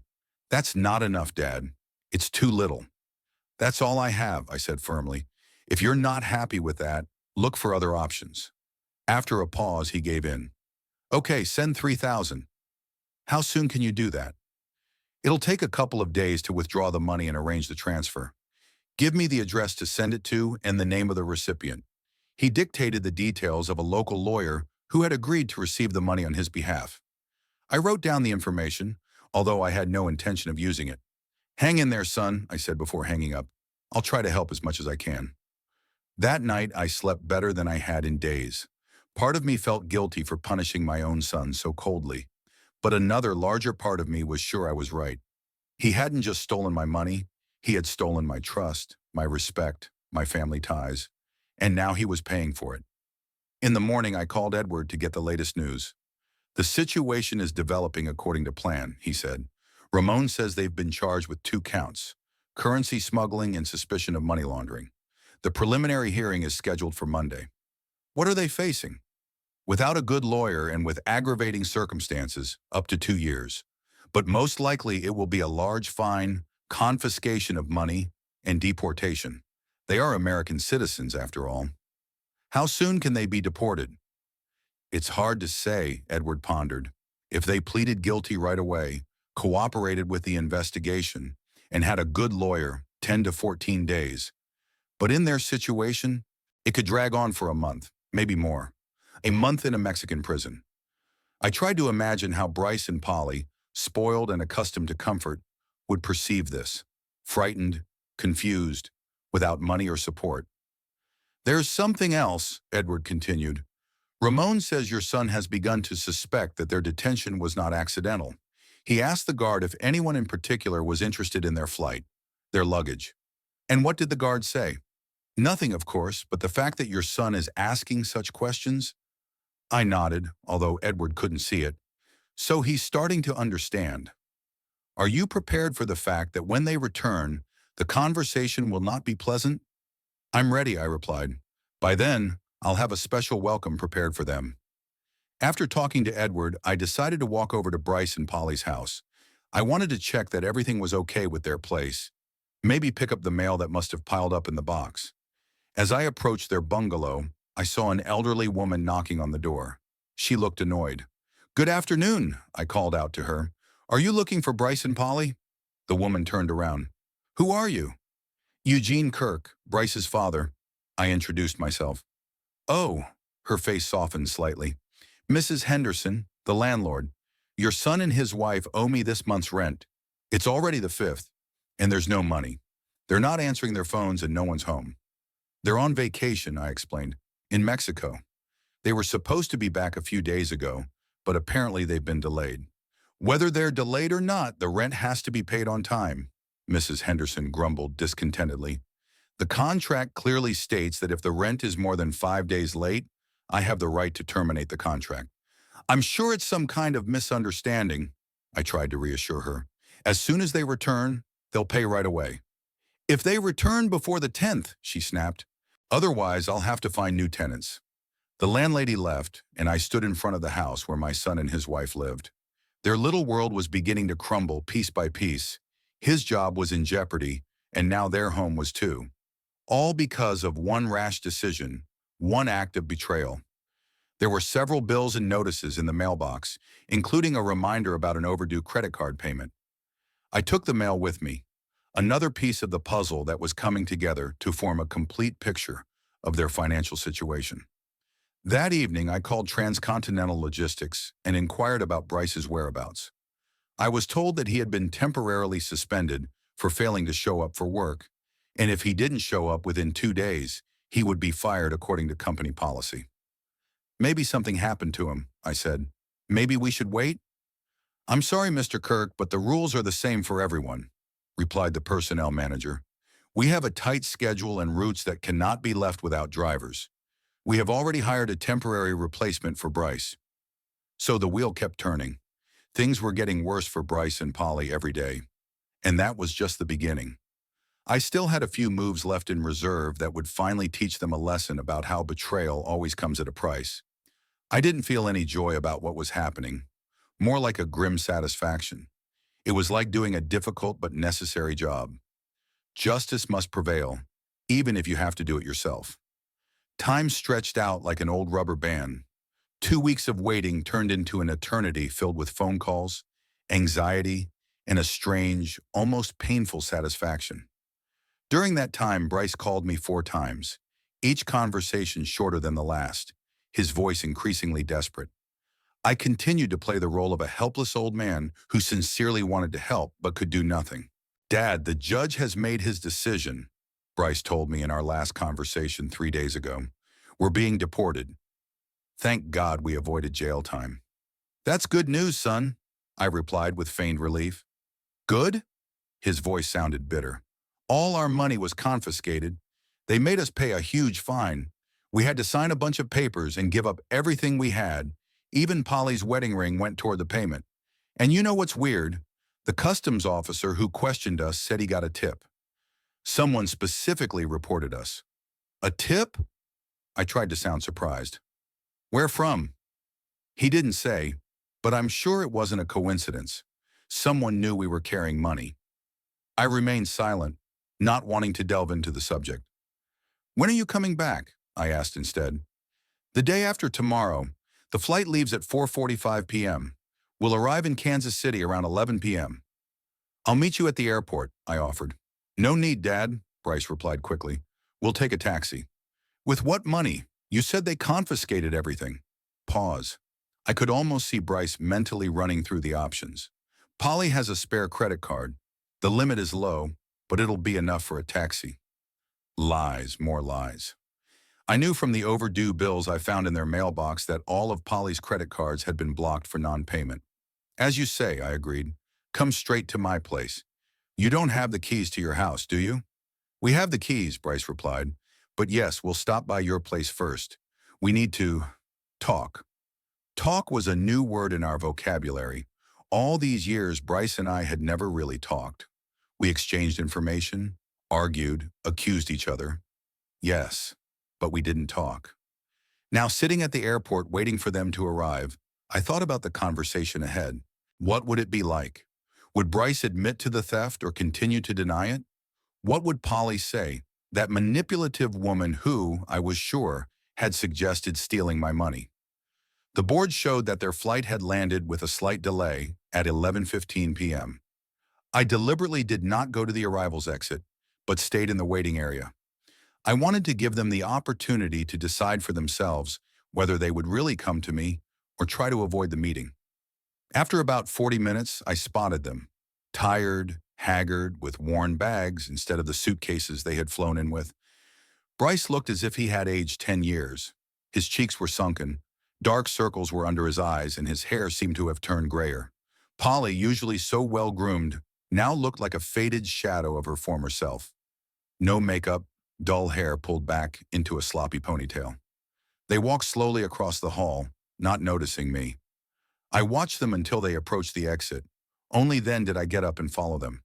That's not enough, Dad. It's too little. That's all I have, I said firmly. If you're not happy with that, look for other options. After a pause, he gave in. Okay, send 3,000. How soon can you do that? It'll take a couple of days to withdraw the money and arrange the transfer. Give me the address to send it to and the name of the recipient. He dictated the details of a local lawyer who had agreed to receive the money on his behalf. I wrote down the information, although I had no intention of using it. Hang in there, son, I said before hanging up. I'll try to help as much as I can. That night, I slept better than I had in days. Part of me felt guilty for punishing my own son so coldly, but another larger part of me was sure I was right. He hadn't just stolen my money, he had stolen my trust, my respect, my family ties, and now he was paying for it. In the morning, I called Edward to get the latest news. The situation is developing according to plan, he said. Ramon says they've been charged with 2 counts, currency smuggling and suspicion of money laundering. The preliminary hearing is scheduled for Monday. What are they facing? Without a good lawyer and with aggravating circumstances, up to 2 years. But most likely it will be a large fine, confiscation of money, and deportation. They are American citizens, after all. How soon can they be deported? It's hard to say, Edward pondered. If they pleaded guilty right away, cooperated with the investigation, and had a good lawyer, 10 to 14 days. But in their situation, it could drag on for a month, maybe more. A month in a Mexican prison. I tried to imagine how Bryce and Polly, spoiled and accustomed to comfort, would perceive this. Frightened, confused, without money or support. There's something else, Edward continued. Ramon says your son has begun to suspect that their detention was not accidental. He asked the guard if anyone in particular was interested in their flight, their luggage. And what did the guard say? Nothing, of course, but the fact that your son is asking such questions? I nodded, although Edward couldn't see it. So he's starting to understand. Are you prepared for the fact that when they return, the conversation will not be pleasant? I'm ready, I replied. By then, I'll have a special welcome prepared for them. After talking to Edward, I decided to walk over to Bryce and Polly's house. I wanted to check that everything was okay with their place. Maybe pick up the mail that must have piled up in the box. As I approached their bungalow, I saw an elderly woman knocking on the door. She looked annoyed. Good afternoon, I called out to her. Are you looking for Bryce and Polly? The woman turned around. Who are you? Eugene Kirk, Bryce's father. I introduced myself. Oh, her face softened slightly. Mrs. Henderson, the landlord. Your son and his wife owe me this month's rent. It's already the 5th, and there's no money. They're not answering their phones and no one's home. They're on vacation, I explained, in Mexico. They were supposed to be back a few days ago, but apparently they've been delayed. Whether they're delayed or not, the rent has to be paid on time, Mrs. Henderson grumbled discontentedly. The contract clearly states that if the rent is more than 5 days late, I have the right to terminate the contract. I'm sure it's some kind of misunderstanding, I tried to reassure her. As soon as they return, they'll pay right away. If they return before the 10th, she snapped, Otherwise, I'll have to find new tenants. The landlady left, and I stood in front of the house where my son and his wife lived. Their little world was beginning to crumble piece by piece. His job was in jeopardy, and now their home was too. All because of one rash decision, one act of betrayal. There were several bills and notices in the mailbox, including a reminder about an overdue credit card payment. I took the mail with me, another piece of the puzzle that was coming together to form a complete picture of their financial situation. That evening, I called Transcontinental Logistics and inquired about Bryce's whereabouts. I was told that he had been temporarily suspended for failing to show up for work, and if he didn't show up within 2 days, he would be fired according to company policy. Maybe something happened to him, I said. Maybe we should wait? I'm sorry, Mr. Kirk, but the rules are the same for everyone, replied the personnel manager. We have a tight schedule and routes that cannot be left without drivers. We have already hired a temporary replacement for Bryce. So the wheel kept turning. Things were getting worse for Bryce and Polly every day. And that was just the beginning. I still had a few moves left in reserve that would finally teach them a lesson about how betrayal always comes at a price. I didn't feel any joy about what was happening, more like a grim satisfaction. It was like doing a difficult but necessary job. Justice must prevail, even if you have to do it yourself. Time stretched out like an old rubber band. 2 weeks of waiting turned into an eternity filled with phone calls, anxiety, and a strange, almost painful satisfaction. During that time, Bryce called me 4 times, each conversation shorter than the last, his voice increasingly desperate. I continued to play the role of a helpless old man who sincerely wanted to help but could do nothing. Dad, the judge has made his decision, Bryce told me in our last conversation 3 days ago. We're being deported. Thank God we avoided jail time. That's good news, son, I replied with feigned relief. Good? His voice sounded bitter. All our money was confiscated. They made us pay a huge fine. We had to sign a bunch of papers and give up everything we had. Even Polly's wedding ring went toward the payment. And you know what's weird? The customs officer who questioned us said he got a tip. Someone specifically reported us. A tip? I tried to sound surprised. Where from? He didn't say, but I'm sure it wasn't a coincidence. Someone knew we were carrying money. I remained silent, not wanting to delve into the subject. When are you coming back? I asked instead. The day after tomorrow. The flight leaves at 4:45 p.m. We'll arrive in Kansas City around 11 p.m. I'll meet you at the airport, I offered. No need, Dad, Bryce replied quickly. We'll take a taxi. With what money? You said they confiscated everything. Pause. I could almost see Bryce mentally running through the options. Polly has a spare credit card. The limit is low, but it'll be enough for a taxi. Lies, more lies. I knew from the overdue bills I found in their mailbox that all of Polly's credit cards had been blocked for non-payment. As you say, I agreed. Come straight to my place. You don't have the keys to your house, do you? We have the keys, Bryce replied. But yes, we'll stop by your place first. We need to talk. Talk was a new word in our vocabulary. All these years, Bryce and I had never really talked. We exchanged information, argued, accused each other. Yes, but we didn't talk. Now, sitting at the airport waiting for them to arrive, I thought about the conversation ahead. What would it be like? Would Bryce admit to the theft or continue to deny it? What would Polly say, that manipulative woman who, I was sure, had suggested stealing my money? The board showed that their flight had landed with a slight delay at 11:15 p.m. I deliberately did not go to the arrivals exit, but stayed in the waiting area. I wanted to give them the opportunity to decide for themselves whether they would really come to me or try to avoid the meeting. After about 40 minutes, I spotted them, tired, haggard, with worn bags instead of the suitcases they had flown in with. Bryce looked as if he had aged 10 years. His cheeks were sunken, dark circles were under his eyes, and his hair seemed to have turned grayer. Polly, usually so well-groomed, now looked like a faded shadow of her former self. No makeup, dull hair pulled back into a sloppy ponytail. They walked slowly across the hall, not noticing me. I watched them until they approached the exit. Only then did I get up and follow them.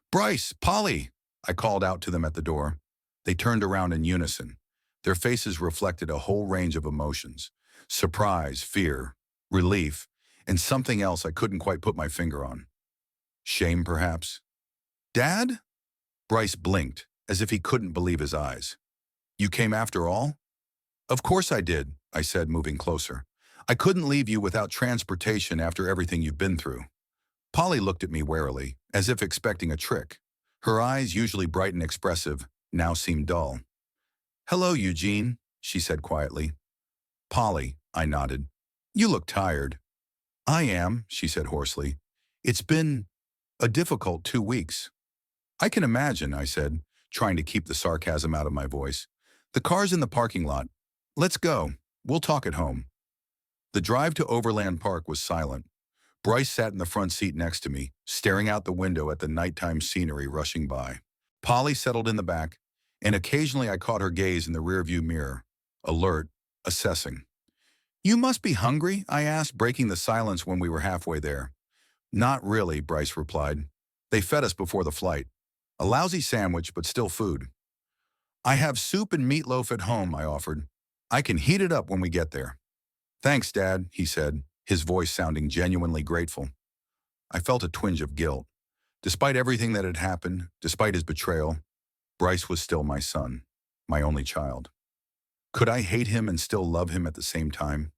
Bryce, Polly, I called out to them at the door. They turned around in unison. Their faces reflected a whole range of emotions: surprise, fear, relief, and something else I couldn't quite put my finger on. Shame, perhaps? Dad? Bryce blinked, as if he couldn't believe his eyes. You came after all? Of course I did, I said, moving closer. I couldn't leave you without transportation after everything you've been through. Polly looked at me warily, as if expecting a trick. Her eyes, usually bright and expressive, now seemed dull. Hello, Eugene, she said quietly. Polly, I nodded. You look tired. I am, she said hoarsely. It's been a difficult 2 weeks. I can imagine, I said, trying to keep the sarcasm out of my voice. The car's in the parking lot. Let's go. We'll talk at home. The drive to Overland Park was silent. Bryce sat in the front seat next to me, staring out the window at the nighttime scenery rushing by. Polly settled in the back, and occasionally I caught her gaze in the rearview mirror, alert, assessing. You must be hungry, I asked, breaking the silence when we were halfway there. Not really, Bryce replied. They fed us before the flight. A lousy sandwich, but still food. I have soup and meatloaf at home, I offered. I can heat it up when we get there. Thanks, Dad, he said, his voice sounding genuinely grateful. I felt a twinge of guilt. Despite everything that had happened, despite his betrayal, Bryce was still my son, my only child. Could I hate him and still love him at the same time?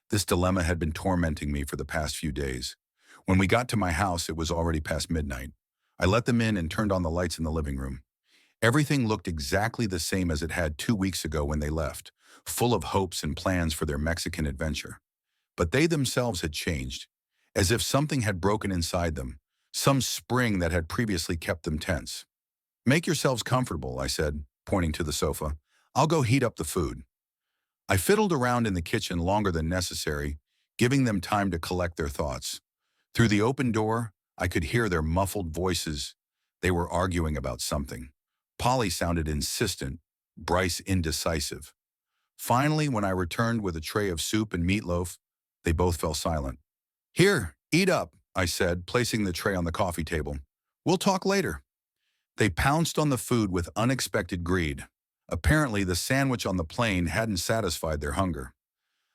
This dilemma had been tormenting me for the past few days. When we got to my house, it was already past midnight. I let them in and turned on the lights in the living room. Everything looked exactly the same as it had 2 weeks ago when they left, full of hopes and plans for their Mexican adventure. But they themselves had changed, as if something had broken inside them, some spring that had previously kept them tense. Make yourselves comfortable, I said, pointing to the sofa. I'll go heat up the food. I fiddled around in the kitchen longer than necessary, giving them time to collect their thoughts. Through the open door, I could hear their muffled voices. They were arguing about something. Polly sounded insistent, Bryce indecisive. Finally, when I returned with a tray of soup and meatloaf, they both fell silent. Here, eat up, I said, placing the tray on the coffee table. We'll talk later. They pounced on the food with unexpected greed. Apparently, the sandwich on the plane hadn't satisfied their hunger.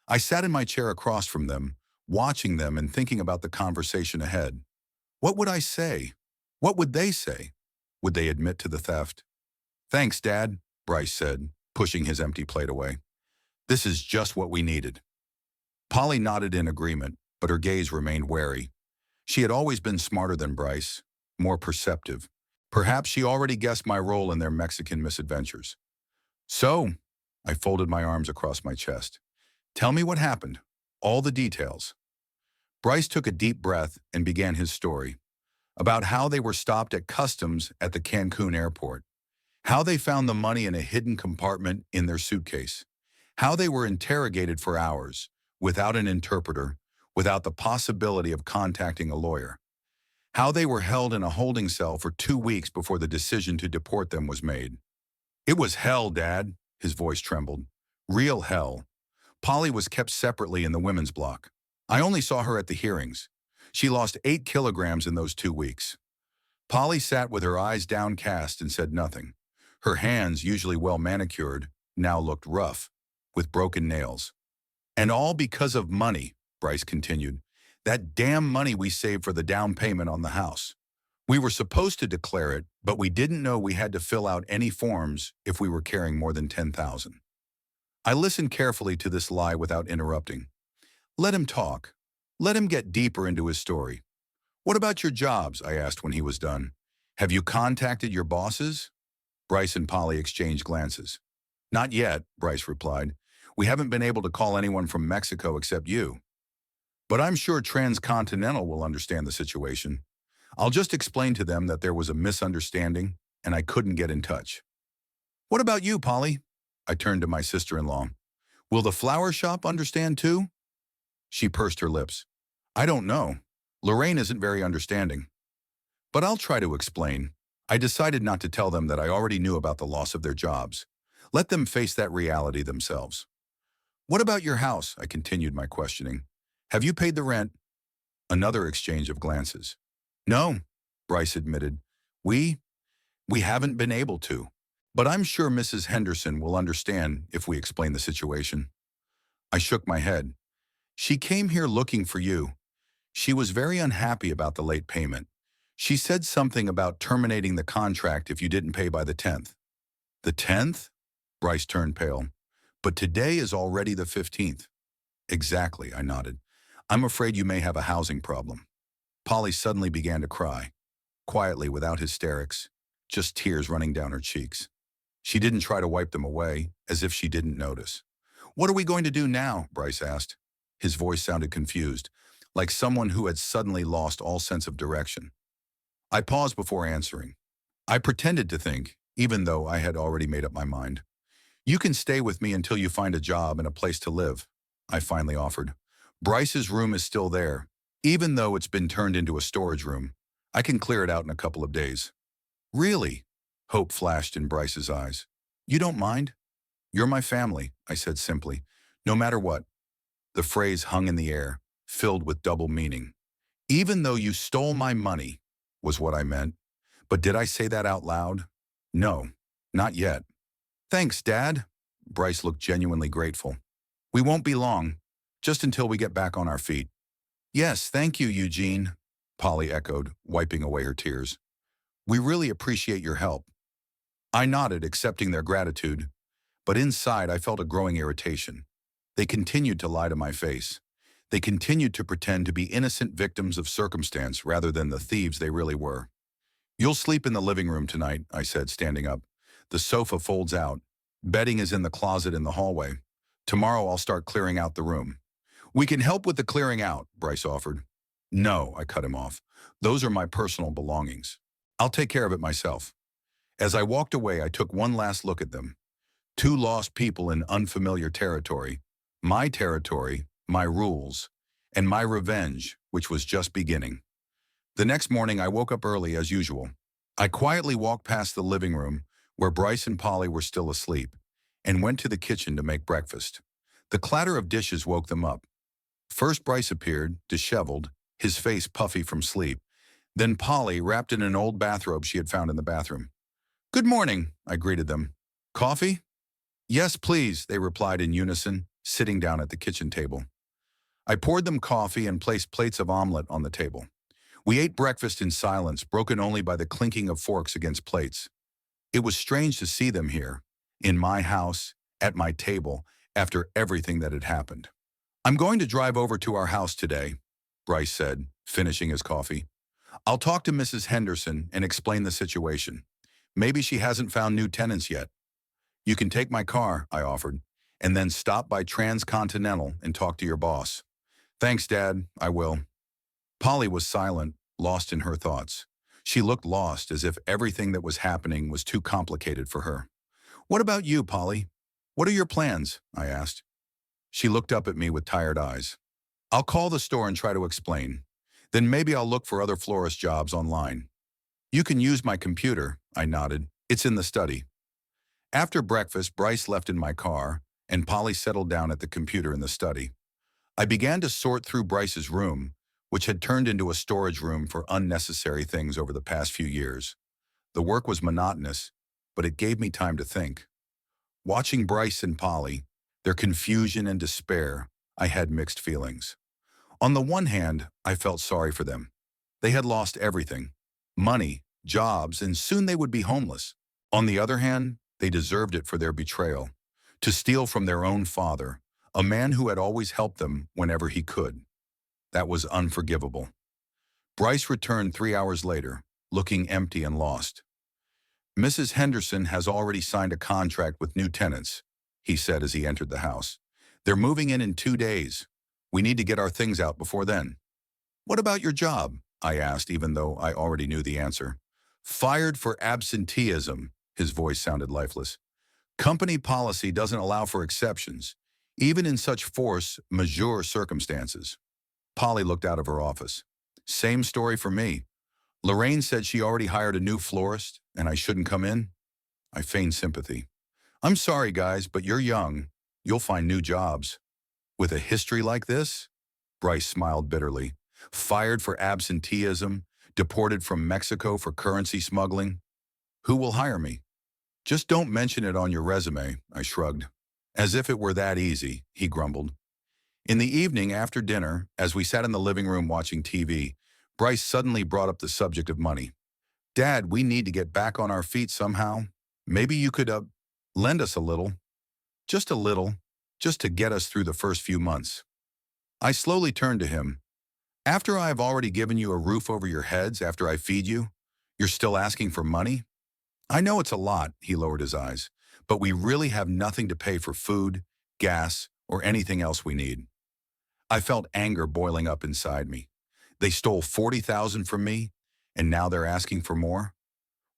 I sat in my chair across from them, watching them and thinking about the conversation ahead. What would I say? What would they say? Would they admit to the theft? Thanks, Dad, Bryce said, pushing his empty plate away. This is just what we needed. Polly nodded in agreement, but her gaze remained wary. She had always been smarter than Bryce, more perceptive. Perhaps she already guessed my role in their Mexican misadventures. So, I folded my arms across my chest. Tell me what happened. All the details. Bryce took a deep breath and began his story about how they were stopped at customs at the Cancun airport, how they found the money in a hidden compartment in their suitcase, how they were interrogated for hours, without an interpreter, without the possibility of contacting a lawyer, how they were held in a holding cell for 2 weeks before the decision to deport them was made. It was hell, Dad, his voice trembled. Real hell. Polly was kept separately in the women's block. I only saw her at the hearings. She lost 8 kilograms in those 2 weeks. Polly sat with her eyes downcast and said nothing. Her hands, usually well manicured, now looked rough, with broken nails. And all because of money, Bryce continued. That damn money we saved for the down payment on the house. We were supposed to declare it, but we didn't know we had to fill out any forms if we were carrying more than 10,000. I listened carefully to this lie without interrupting. Let him talk. Let him get deeper into his story. What about your jobs? I asked when he was done. Have you contacted your bosses? Bryce and Polly exchanged glances. Not yet, Bryce replied. We haven't been able to call anyone from Mexico except you. But I'm sure Transcontinental will understand the situation. I'll just explain to them that there was a misunderstanding and I couldn't get in touch. What about you, Polly? I turned to my sister-in-law. Will the flower shop understand too? She pursed her lips. I don't know. Lorraine isn't very understanding. But I'll try to explain. I decided not to tell them that I already knew about the loss of their jobs. Let them face that reality themselves. What about your house? I continued my questioning. Have you paid the rent? Another exchange of glances. No, Bryce admitted. We haven't been able to. But I'm sure Mrs. Henderson will understand if we explain the situation. I shook my head. She came here looking for you. She was very unhappy about the late payment. She said something about terminating the contract if you didn't pay by the 10th. The 10th? Bryce turned pale. But today is already the 15th. Exactly, I nodded. I'm afraid you may have a housing problem. Polly suddenly began to cry, quietly without hysterics, just tears running down her cheeks. She didn't try to wipe them away, as if she didn't notice. What are we going to do now? Bryce asked. His voice sounded confused, like someone who had suddenly lost all sense of direction. I paused before answering. I pretended to think, even though I had already made up my mind. You can stay with me until you find a job and a place to live, I finally offered. Bryce's room is still there. Even though it's been turned into a storage room, I can clear it out in a couple of days. Really? Hope flashed in Bryce's eyes. You don't mind? You're my family, I said simply. No matter what. The phrase hung in the air, filled with double meaning. Even though you stole my money, was what I meant. But did I say that out loud? No, not yet. Thanks, Dad. Bryce looked genuinely grateful. We won't be long, just until we get back on our feet. Yes, thank you, Eugene, Polly echoed, wiping away her tears. We really appreciate your help. I nodded, accepting their gratitude, but inside I felt a growing irritation. They continued to lie to my face. They continued to pretend to be innocent victims of circumstance rather than the thieves they really were. You'll sleep in the living room tonight, I said, standing up. The sofa folds out. Bedding is in the closet in the hallway. Tomorrow I'll start clearing out the room. We can help with the clearing out, Bryce offered. No, I cut him off. Those are my personal belongings. I'll take care of it myself. As I walked away, I took one last look at them. Two lost people in unfamiliar territory. My territory, my rules, and my revenge, which was just beginning. The next morning, I woke up early as usual. I quietly walked past the living room, where Bryce and Polly were still asleep, and went to the kitchen to make breakfast. The clatter of dishes woke them up. First Bryce appeared, disheveled, his face puffy from sleep. Then Polly, wrapped in an old bathrobe she had found in the bathroom. Good morning, I greeted them. Coffee? Yes, please, they replied in unison, sitting down at the kitchen table. I poured them coffee and placed plates of omelet on the table. We ate breakfast in silence, broken only by the clinking of forks against plates. It was strange to see them here, in my house, at my table, after everything that had happened. I'm going to drive over to our house today, Bryce said, finishing his coffee. I'll talk to Mrs. Henderson and explain the situation. Maybe she hasn't found new tenants yet. You can take my car, I offered, and then stop by Transcontinental and talk to your boss. Thanks, Dad, I will. Polly was silent, lost in her thoughts. She looked lost, as if everything that was happening was too complicated for her. What about you, Polly? What are your plans? I asked. She looked up at me with tired eyes. I'll call the store and try to explain. Then maybe I'll look for other florist jobs online. You can use my computer, I nodded. It's in the study. After breakfast, Bryce left in my car, and Polly settled down at the computer in the study. I began to sort through Bryce's room, which had turned into a storage room for unnecessary things over the past few years. The work was monotonous, but it gave me time to think. Watching Bryce and Polly, their confusion and despair, I had mixed feelings. On the one hand, I felt sorry for them. They had lost everything: money, jobs, and soon they would be homeless. On the other hand, they deserved it for their betrayal. To steal from their own father, a man who had always helped them whenever he could. That was unforgivable. Bryce returned 3 hours later, looking empty and lost. Mrs. Henderson has already signed a contract with new tenants, he said as he entered the house. They're moving in 2 days. We need to get our things out before then. What about your job? I asked, even though I already knew the answer. Fired for absenteeism, his voice sounded lifeless. Company policy doesn't allow for exceptions, even in such force majeure circumstances. Polly looked out of her office. Same story for me. Lorraine said she already hired a new florist, and I shouldn't come in. I feigned sympathy. I'm sorry, guys, but you're young. You'll find new jobs. With a history like this? Bryce smiled bitterly. Fired for absenteeism, deported from Mexico for currency smuggling. Who will hire me? Just don't mention it on your resume, I shrugged. As if it were that easy, he grumbled. In the evening after dinner, as we sat in the living room watching TV, Bryce suddenly brought up the subject of money. Dad, we need to get back on our feet somehow. Maybe you could, lend us a little. Just a little. Just to get us through the first few months. I slowly turned to him. After I have already given you a roof over your heads after I feed you, you're still asking for money? I know it's a lot, he lowered his eyes, but we really have nothing to pay for food, gas, or anything else we need. I felt anger boiling up inside me. They stole $40,000 from me, and now they're asking for more?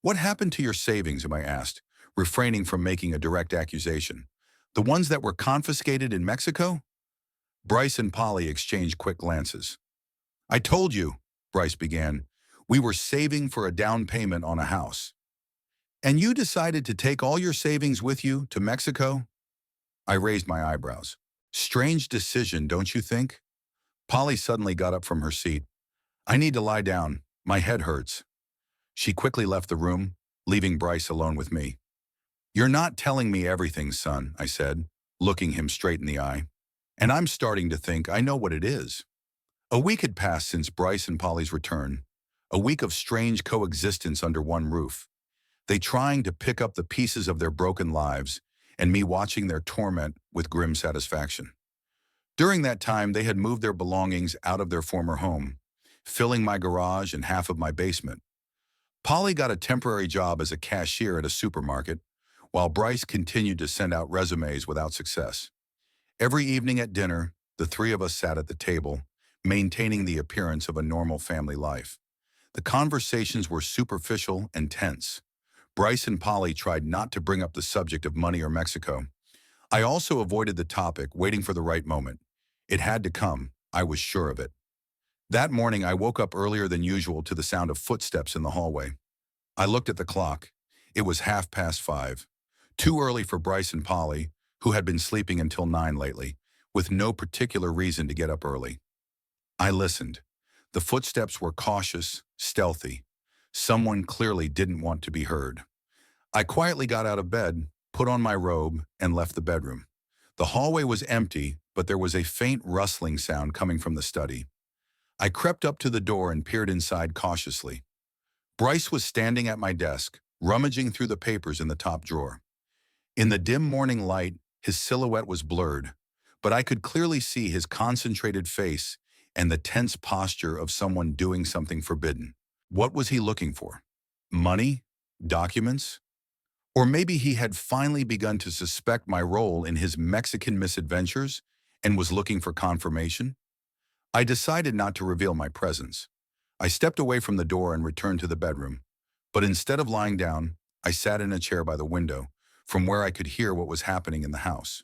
What happened to your savings, I asked, refraining from making a direct accusation. The ones that were confiscated in Mexico? Bryce and Polly exchanged quick glances. I told you, Bryce began, we were saving for a down payment on a house. And you decided to take all your savings with you to Mexico? I raised my eyebrows. Strange decision, don't you think? Polly suddenly got up from her seat. I need to lie down. My head hurts. She quickly left the room, leaving Bryce alone with me. You're not telling me everything, son, I said, looking him straight in the eye. And I'm starting to think I know what it is. A week had passed since Bryce and Polly's return, a week of strange coexistence under one roof. They trying to pick up the pieces of their broken lives, and me watching their torment with grim satisfaction. During that time, they had moved their belongings out of their former home, filling my garage and half of my basement. Polly got a temporary job as a cashier at a supermarket, while Bryce continued to send out resumes without success. Every evening at dinner, the three of us sat at the table, maintaining the appearance of a normal family life. The conversations were superficial and tense. Bryce and Polly tried not to bring up the subject of money or Mexico. I also avoided the topic, waiting for the right moment. It had to come, I was sure of it. That morning, I woke up earlier than usual to the sound of footsteps in the hallway. I looked at the clock. It was 5:30. Too early for Bryce and Polly, who had been sleeping until 9 lately, with no particular reason to get up early. I listened. The footsteps were cautious, stealthy. Someone clearly didn't want to be heard. I quietly got out of bed, put on my robe, and left the bedroom. The hallway was empty, but there was a faint rustling sound coming from the study. I crept up to the door and peered inside cautiously. Bryce was standing at my desk, rummaging through the papers in the top drawer. In the dim morning light, his silhouette was blurred, but I could clearly see his concentrated face and the tense posture of someone doing something forbidden. What was he looking for? Money? Documents? Or maybe he had finally begun to suspect my role in his Mexican misadventures and was looking for confirmation? I decided not to reveal my presence. I stepped away from the door and returned to the bedroom. But instead of lying down, I sat in a chair by the window, from where I could hear what was happening in the house.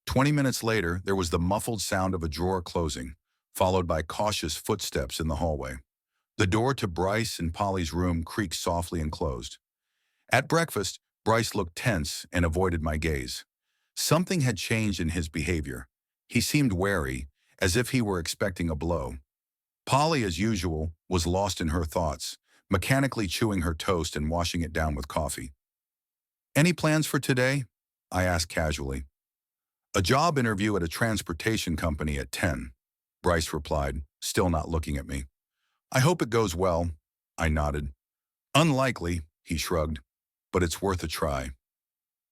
20 minutes later, there was the muffled sound of a drawer closing, followed by cautious footsteps in the hallway. The door to Bryce and Polly's room creaked softly and closed. At breakfast, Bryce looked tense and avoided my gaze. Something had changed in his behavior. He seemed wary, as if he were expecting a blow. Polly, as usual, was lost in her thoughts, mechanically chewing her toast and washing it down with coffee. Any plans for today? I asked casually. A job interview at a transportation company at 10, Bryce replied, still not looking at me. I hope it goes well, I nodded. Unlikely, he shrugged, but it's worth a try.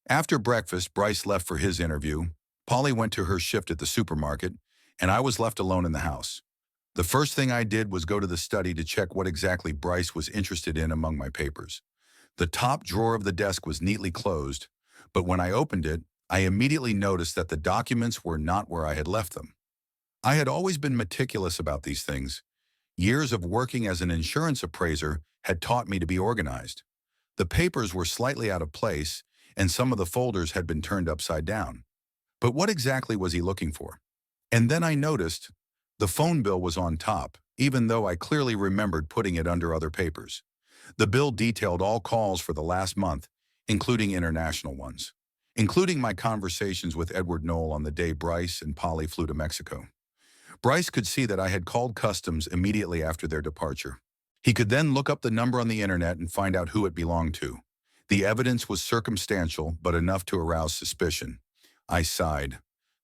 After breakfast, Bryce left for his interview. Polly went to her shift at the supermarket, and I was left alone in the house. The first thing I did was go to the study to check what exactly Bryce was interested in among my papers. The top drawer of the desk was neatly closed, but when I opened it, I immediately noticed that the documents were not where I had left them. I had always been meticulous about these things. Years of working as an insurance appraiser had taught me to be organized. The papers were slightly out of place, and some of the folders had been turned upside down. But what exactly was he looking for? And then I noticed the phone bill was on top, even though I clearly remembered putting it under other papers. The bill detailed all calls for the last month, including international ones, including my conversations with Edward Knoll on the day Bryce and Polly flew to Mexico. Bryce could see that I had called customs immediately after their departure. He could then look up the number on the internet and find out who it belonged to. The evidence was circumstantial, but enough to arouse suspicion. I sighed.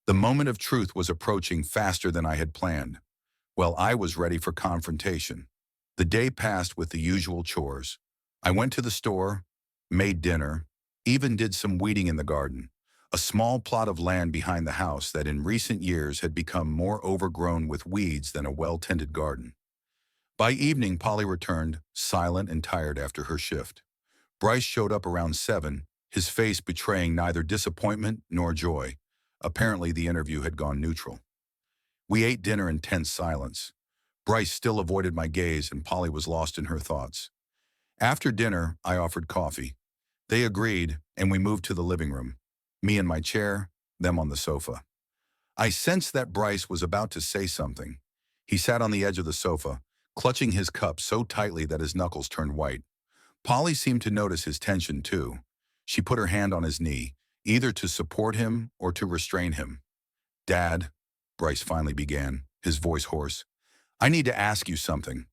The moment of truth was approaching faster than I had planned. Well, I was ready for confrontation. The day passed with the usual chores. I went to the store, made dinner, even did some weeding in the garden, a small plot of land behind the house that in recent years had become more overgrown with weeds than a well-tended garden. By evening, Polly returned, silent and tired after her shift. Bryce showed up around 7, his face betraying neither disappointment nor joy. Apparently, the interview had gone neutral. We ate dinner in tense silence. Bryce still avoided my gaze, and Polly was lost in her thoughts. After dinner, I offered coffee. They agreed, and we moved to the living room. Me in my chair, them on the sofa. I sensed that Bryce was about to say something. He sat on the edge of the sofa, clutching his cup so tightly that his knuckles turned white. Polly seemed to notice his tension too. She put her hand on his knee, either to support him or to restrain him. "Dad," Bryce finally began, his voice hoarse, "I need to ask you something."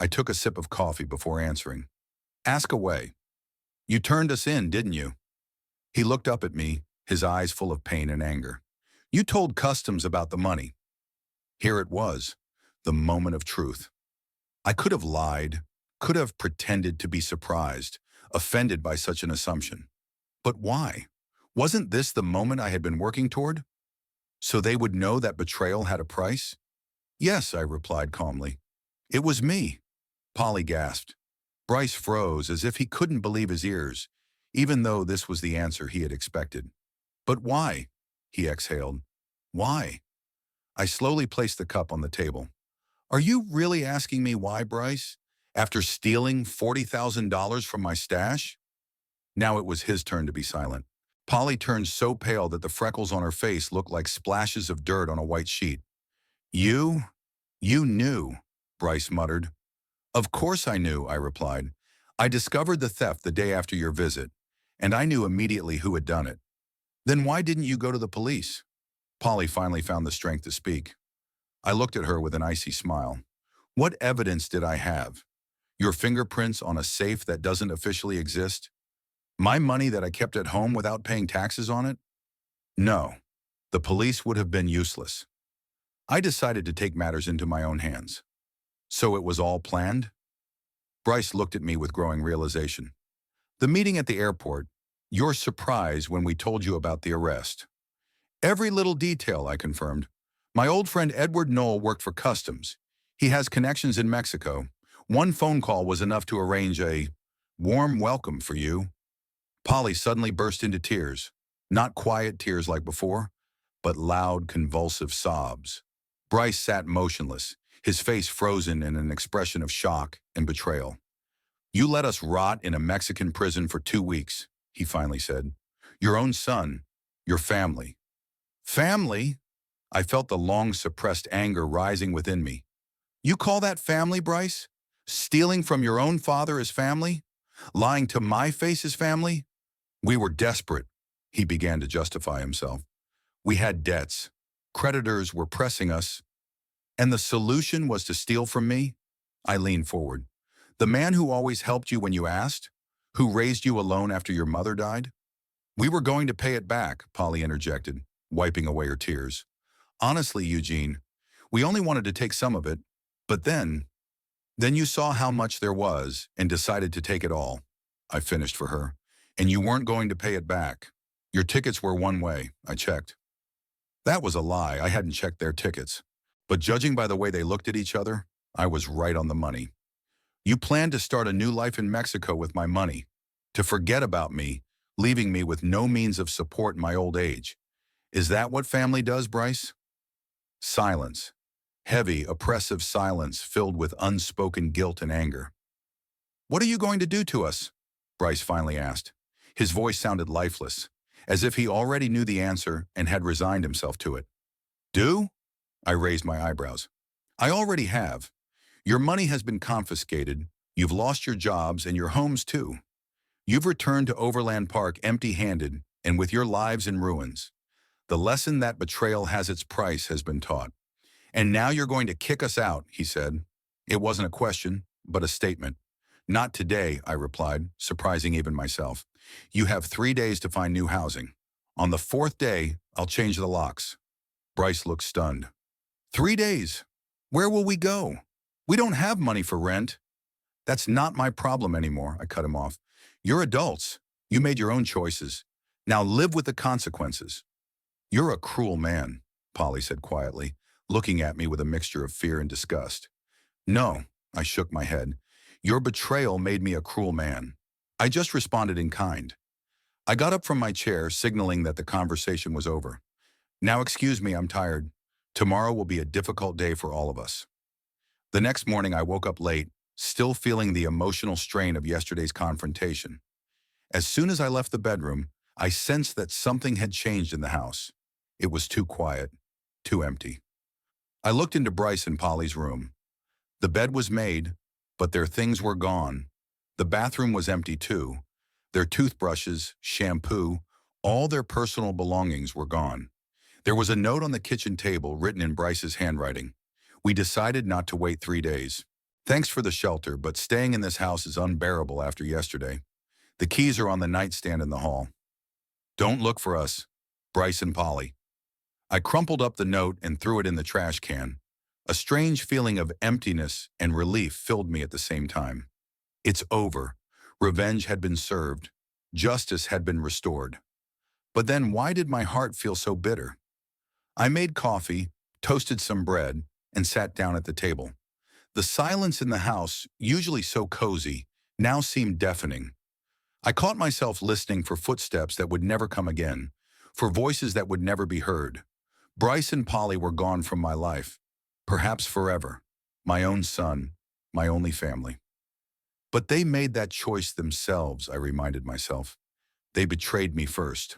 I took a sip of coffee before answering. "Ask away." "You turned us in, didn't you?" He looked up at me, his eyes full of pain and anger. "You told Customs about the money." Here it was, the moment of truth. I could have lied, could have pretended to be surprised, offended by such an assumption. But why? Wasn't this the moment I had been working toward? So they would know that betrayal had a price? "Yes," I replied calmly. "It was me." Polly gasped. Bryce froze as if he couldn't believe his ears, even though this was the answer he had expected. "But why?" he exhaled. "Why?" I slowly placed the cup on the table. "Are you really asking me why, Bryce? After stealing $40,000 from my stash?" Now it was his turn to be silent. Polly turned so pale that the freckles on her face looked like splashes of dirt on a white sheet. You knew," Bryce muttered. "Of course I knew," I replied. "I discovered the theft the day after your visit, and I knew immediately who had done it." "Then why didn't you go to the police?" Polly finally found the strength to speak. I looked at her with an icy smile. "What evidence did I have? Your fingerprints on a safe that doesn't officially exist? My money that I kept at home without paying taxes on it? No, the police would have been useless." I decided to take matters into my own hands. "So it was all planned?" Bryce looked at me with growing realization. "The meeting at the airport, your surprise when we told you about the arrest." "Every little detail," I confirmed. "My old friend Edward Knoll worked for Customs. He has connections in Mexico. One phone call was enough to arrange a warm welcome for you." Polly suddenly burst into tears. Not quiet tears like before, but loud, convulsive sobs. Bryce sat motionless, his face frozen in an expression of shock and betrayal. "You let us rot in a Mexican prison for 2 weeks, he finally said. "Your own son, your family." "Family?" I felt the long-suppressed anger rising within me. "You call that family, Bryce? Stealing from your own father is family? Lying to my face is family?" "We were desperate," he began to justify himself. "We had debts. Creditors were pressing us. And the solution was to steal from me?" I leaned forward. "The man who always helped you when you asked? Who raised you alone after your mother died?" "We were going to pay it back," Polly interjected, wiping away her tears. "Honestly, Eugene, we only wanted to take some of it. But then you saw how much there was and decided to take it all." I finished for her. "And you weren't going to pay it back. Your tickets were one way, I checked." That was a lie. I hadn't checked their tickets. But judging by the way they looked at each other, I was right on the money. "You planned to start a new life in Mexico with my money, to forget about me, leaving me with no means of support in my old age. Is that what family does, Bryce?" Silence. Heavy, oppressive silence filled with unspoken guilt and anger. "What are you going to do to us?" Bryce finally asked. His voice sounded lifeless, as if he already knew the answer and had resigned himself to it. "Do?" I raised my eyebrows. "I already have. Your money has been confiscated, you've lost your jobs and your homes too. You've returned to Overland Park empty-handed and with your lives in ruins. The lesson that betrayal has its price has been taught. And now you're going to kick us out," he said. It wasn't a question, but a statement. Not today, I replied, surprising even myself. You have 3 days to find new housing. On the fourth day, I'll change the locks. Bryce looked stunned. 3 days? Where will we go? We don't have money for rent. That's not my problem anymore, I cut him off. You're adults. You made your own choices. Now live with the consequences. You're a cruel man, Polly said quietly, looking at me with a mixture of fear and disgust. No, I shook my head. Your betrayal made me a cruel man. I just responded in kind. I got up from my chair, signaling that the conversation was over. Now excuse me, I'm tired. Tomorrow will be a difficult day for all of us. The next morning I woke up late, still feeling the emotional strain of yesterday's confrontation. As soon as I left the bedroom, I sensed that something had changed in the house. It was too quiet, too empty. I looked into Bryce and Polly's room. The bed was made, but their things were gone. The bathroom was empty too. Their toothbrushes, shampoo, all their personal belongings were gone. There was a note on the kitchen table written in Bryce's handwriting. We decided not to wait 3 days. Thanks for the shelter, but staying in this house is unbearable after yesterday. The keys are on the nightstand in the hall. Don't look for us. Bryce and Polly. I crumpled up the note and threw it in the trash can. A strange feeling of emptiness and relief filled me at the same time. It's over. Revenge had been served. Justice had been restored. But then why did my heart feel so bitter? I made coffee, toasted some bread, and sat down at the table. The silence in the house, usually so cozy, now seemed deafening. I caught myself listening for footsteps that would never come again, for voices that would never be heard. Bryce and Polly were gone from my life, perhaps forever. My own son, my only family. But they made that choice themselves, I reminded myself. They betrayed me first.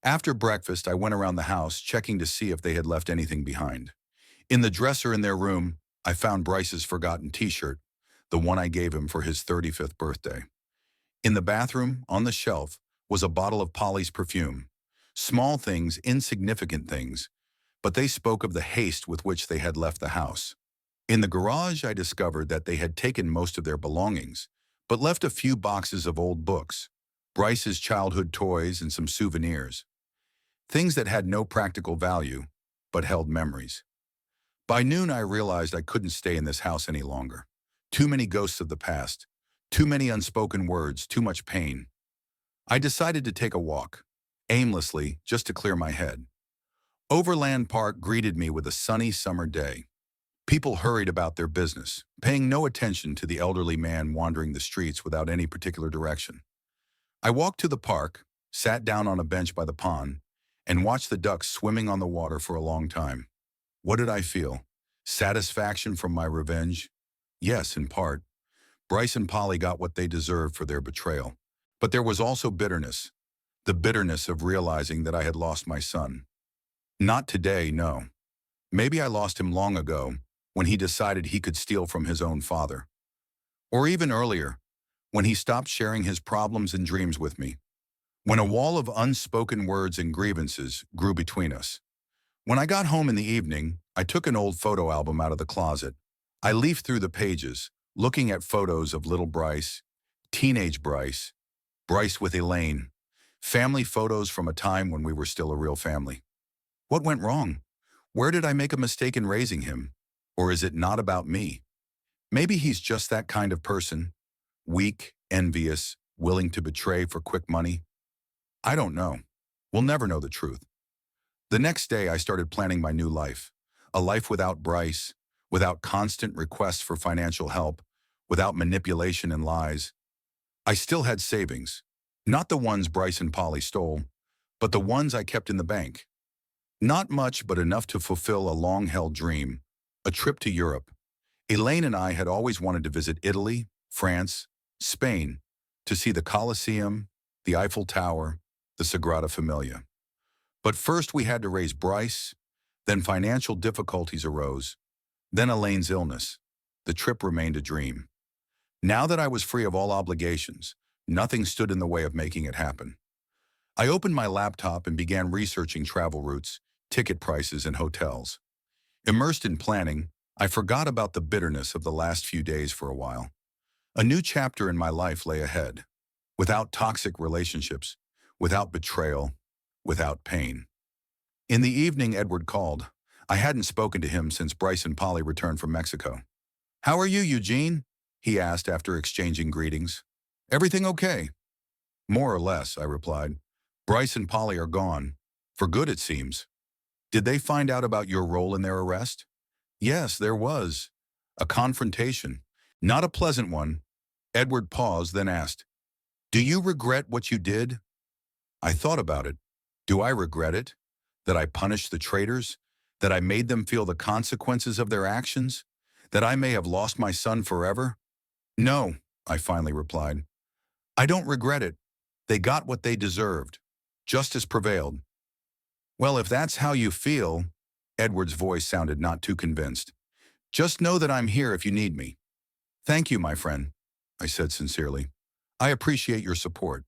After breakfast, I went around the house, checking to see if they had left anything behind. In the dresser in their room, I found Bryce's forgotten t-shirt, the one I gave him for his 35th birthday. In the bathroom, on the shelf, was a bottle of Polly's perfume. Small things, insignificant things, but they spoke of the haste with which they had left the house. In the garage, I discovered that they had taken most of their belongings, but left a few boxes of old books, Bryce's childhood toys, and some souvenirs. Things that had no practical value, but held memories. By noon, I realized I couldn't stay in this house any longer. Too many ghosts of the past, too many unspoken words, too much pain. I decided to take a walk, aimlessly, just to clear my head. Overland Park greeted me with a sunny summer day. People hurried about their business, paying no attention to the elderly man wandering the streets without any particular direction. I walked to the park, sat down on a bench by the pond, and watched the ducks swimming on the water for a long time. What did I feel? Satisfaction from my revenge? Yes, in part. Bryce and Polly got what they deserved for their betrayal. But there was also bitterness. The bitterness of realizing that I had lost my son. Not today, no. Maybe I lost him long ago, when he decided he could steal from his own father. Or even earlier, when he stopped sharing his problems and dreams with me. When a wall of unspoken words and grievances grew between us. When I got home in the evening, I took an old photo album out of the closet. I leafed through the pages, looking at photos of little Bryce, teenage Bryce, Bryce with Elaine, family photos from a time when we were still a real family. What went wrong? Where did I make a mistake in raising him? Or is it not about me? Maybe he's just that kind of person, weak, envious, willing to betray for quick money. I don't know. We'll never know the truth. The next day, I started planning my new life. A life without Bryce, without constant requests for financial help, without manipulation and lies. I still had savings. Not the ones Bryce and Polly stole, but the ones I kept in the bank. Not much, but enough to fulfill a long-held dream, a trip to Europe. Elaine and I had always wanted to visit Italy, France, Spain, to see the Colosseum, the Eiffel Tower, the Sagrada Familia. But first we had to raise Bryce, then financial difficulties arose, then Elaine's illness. The trip remained a dream. Now that I was free of all obligations, nothing stood in the way of making it happen. I opened my laptop and began researching travel routes, ticket prices, and hotels. Immersed in planning, I forgot about the bitterness of the last few days for a while. A new chapter in my life lay ahead, without toxic relationships, without betrayal, without pain. In the evening, Edward called. I hadn't spoken to him since Bryce and Polly returned from Mexico. "How are you, Eugene?" he asked after exchanging greetings. "Everything okay?" "More or less," I replied. "Bryce and Polly are gone. For good, it seems." "Did they find out about your role in their arrest?" "Yes, there was. A confrontation. Not a pleasant one." Edward paused, then asked, "Do you regret what you did?" I thought about it. Do I regret it? That I punished the traitors? That I made them feel the consequences of their actions? That I may have lost my son forever? "No," I finally replied. "I don't regret it. They got what they deserved. Justice prevailed." "Well, if that's how you feel," Edward's voice sounded not too convinced, "just know that I'm here if you need me." "Thank you, my friend," I said sincerely. "I appreciate your support."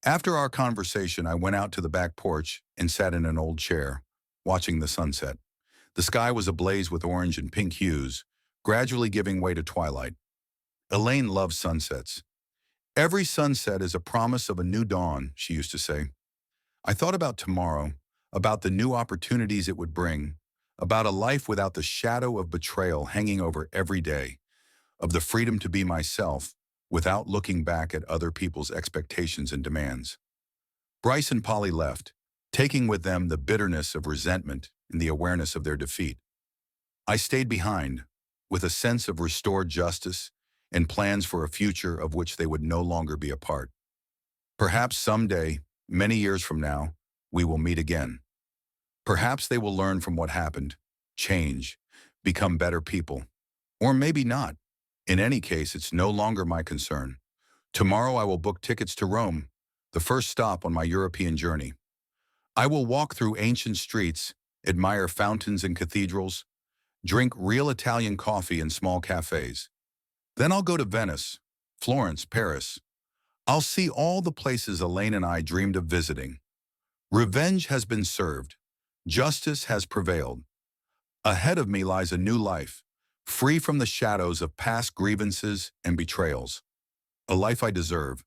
After our conversation, I went out to the back porch and sat in an old chair, watching the sunset. The sky was ablaze with orange and pink hues, gradually giving way to twilight. Elaine loves sunsets. "Every sunset is a promise of a new dawn," she used to say. I thought about tomorrow, about the new opportunities it would bring, about a life without the shadow of betrayal hanging over every day, of the freedom to be myself without looking back at other people's expectations and demands. Bryce and Polly left, taking with them the bitterness of resentment and the awareness of their defeat. I stayed behind, with a sense of restored justice and plans for a future of which they would no longer be a part. Perhaps someday, many years from now, we will meet again. Perhaps they will learn from what happened, change, become better people. Or maybe not. In any case, it's no longer my concern. Tomorrow I will book tickets to Rome, the first stop on my European journey. I will walk through ancient streets, admire fountains and cathedrals, drink real Italian coffee in small cafes. Then I'll go to Venice, Florence, Paris. I'll see all the places Elaine and I dreamed of visiting. Revenge has been served. Justice has prevailed. Ahead of me lies a new life, free from the shadows of past grievances and betrayals. A life I deserve,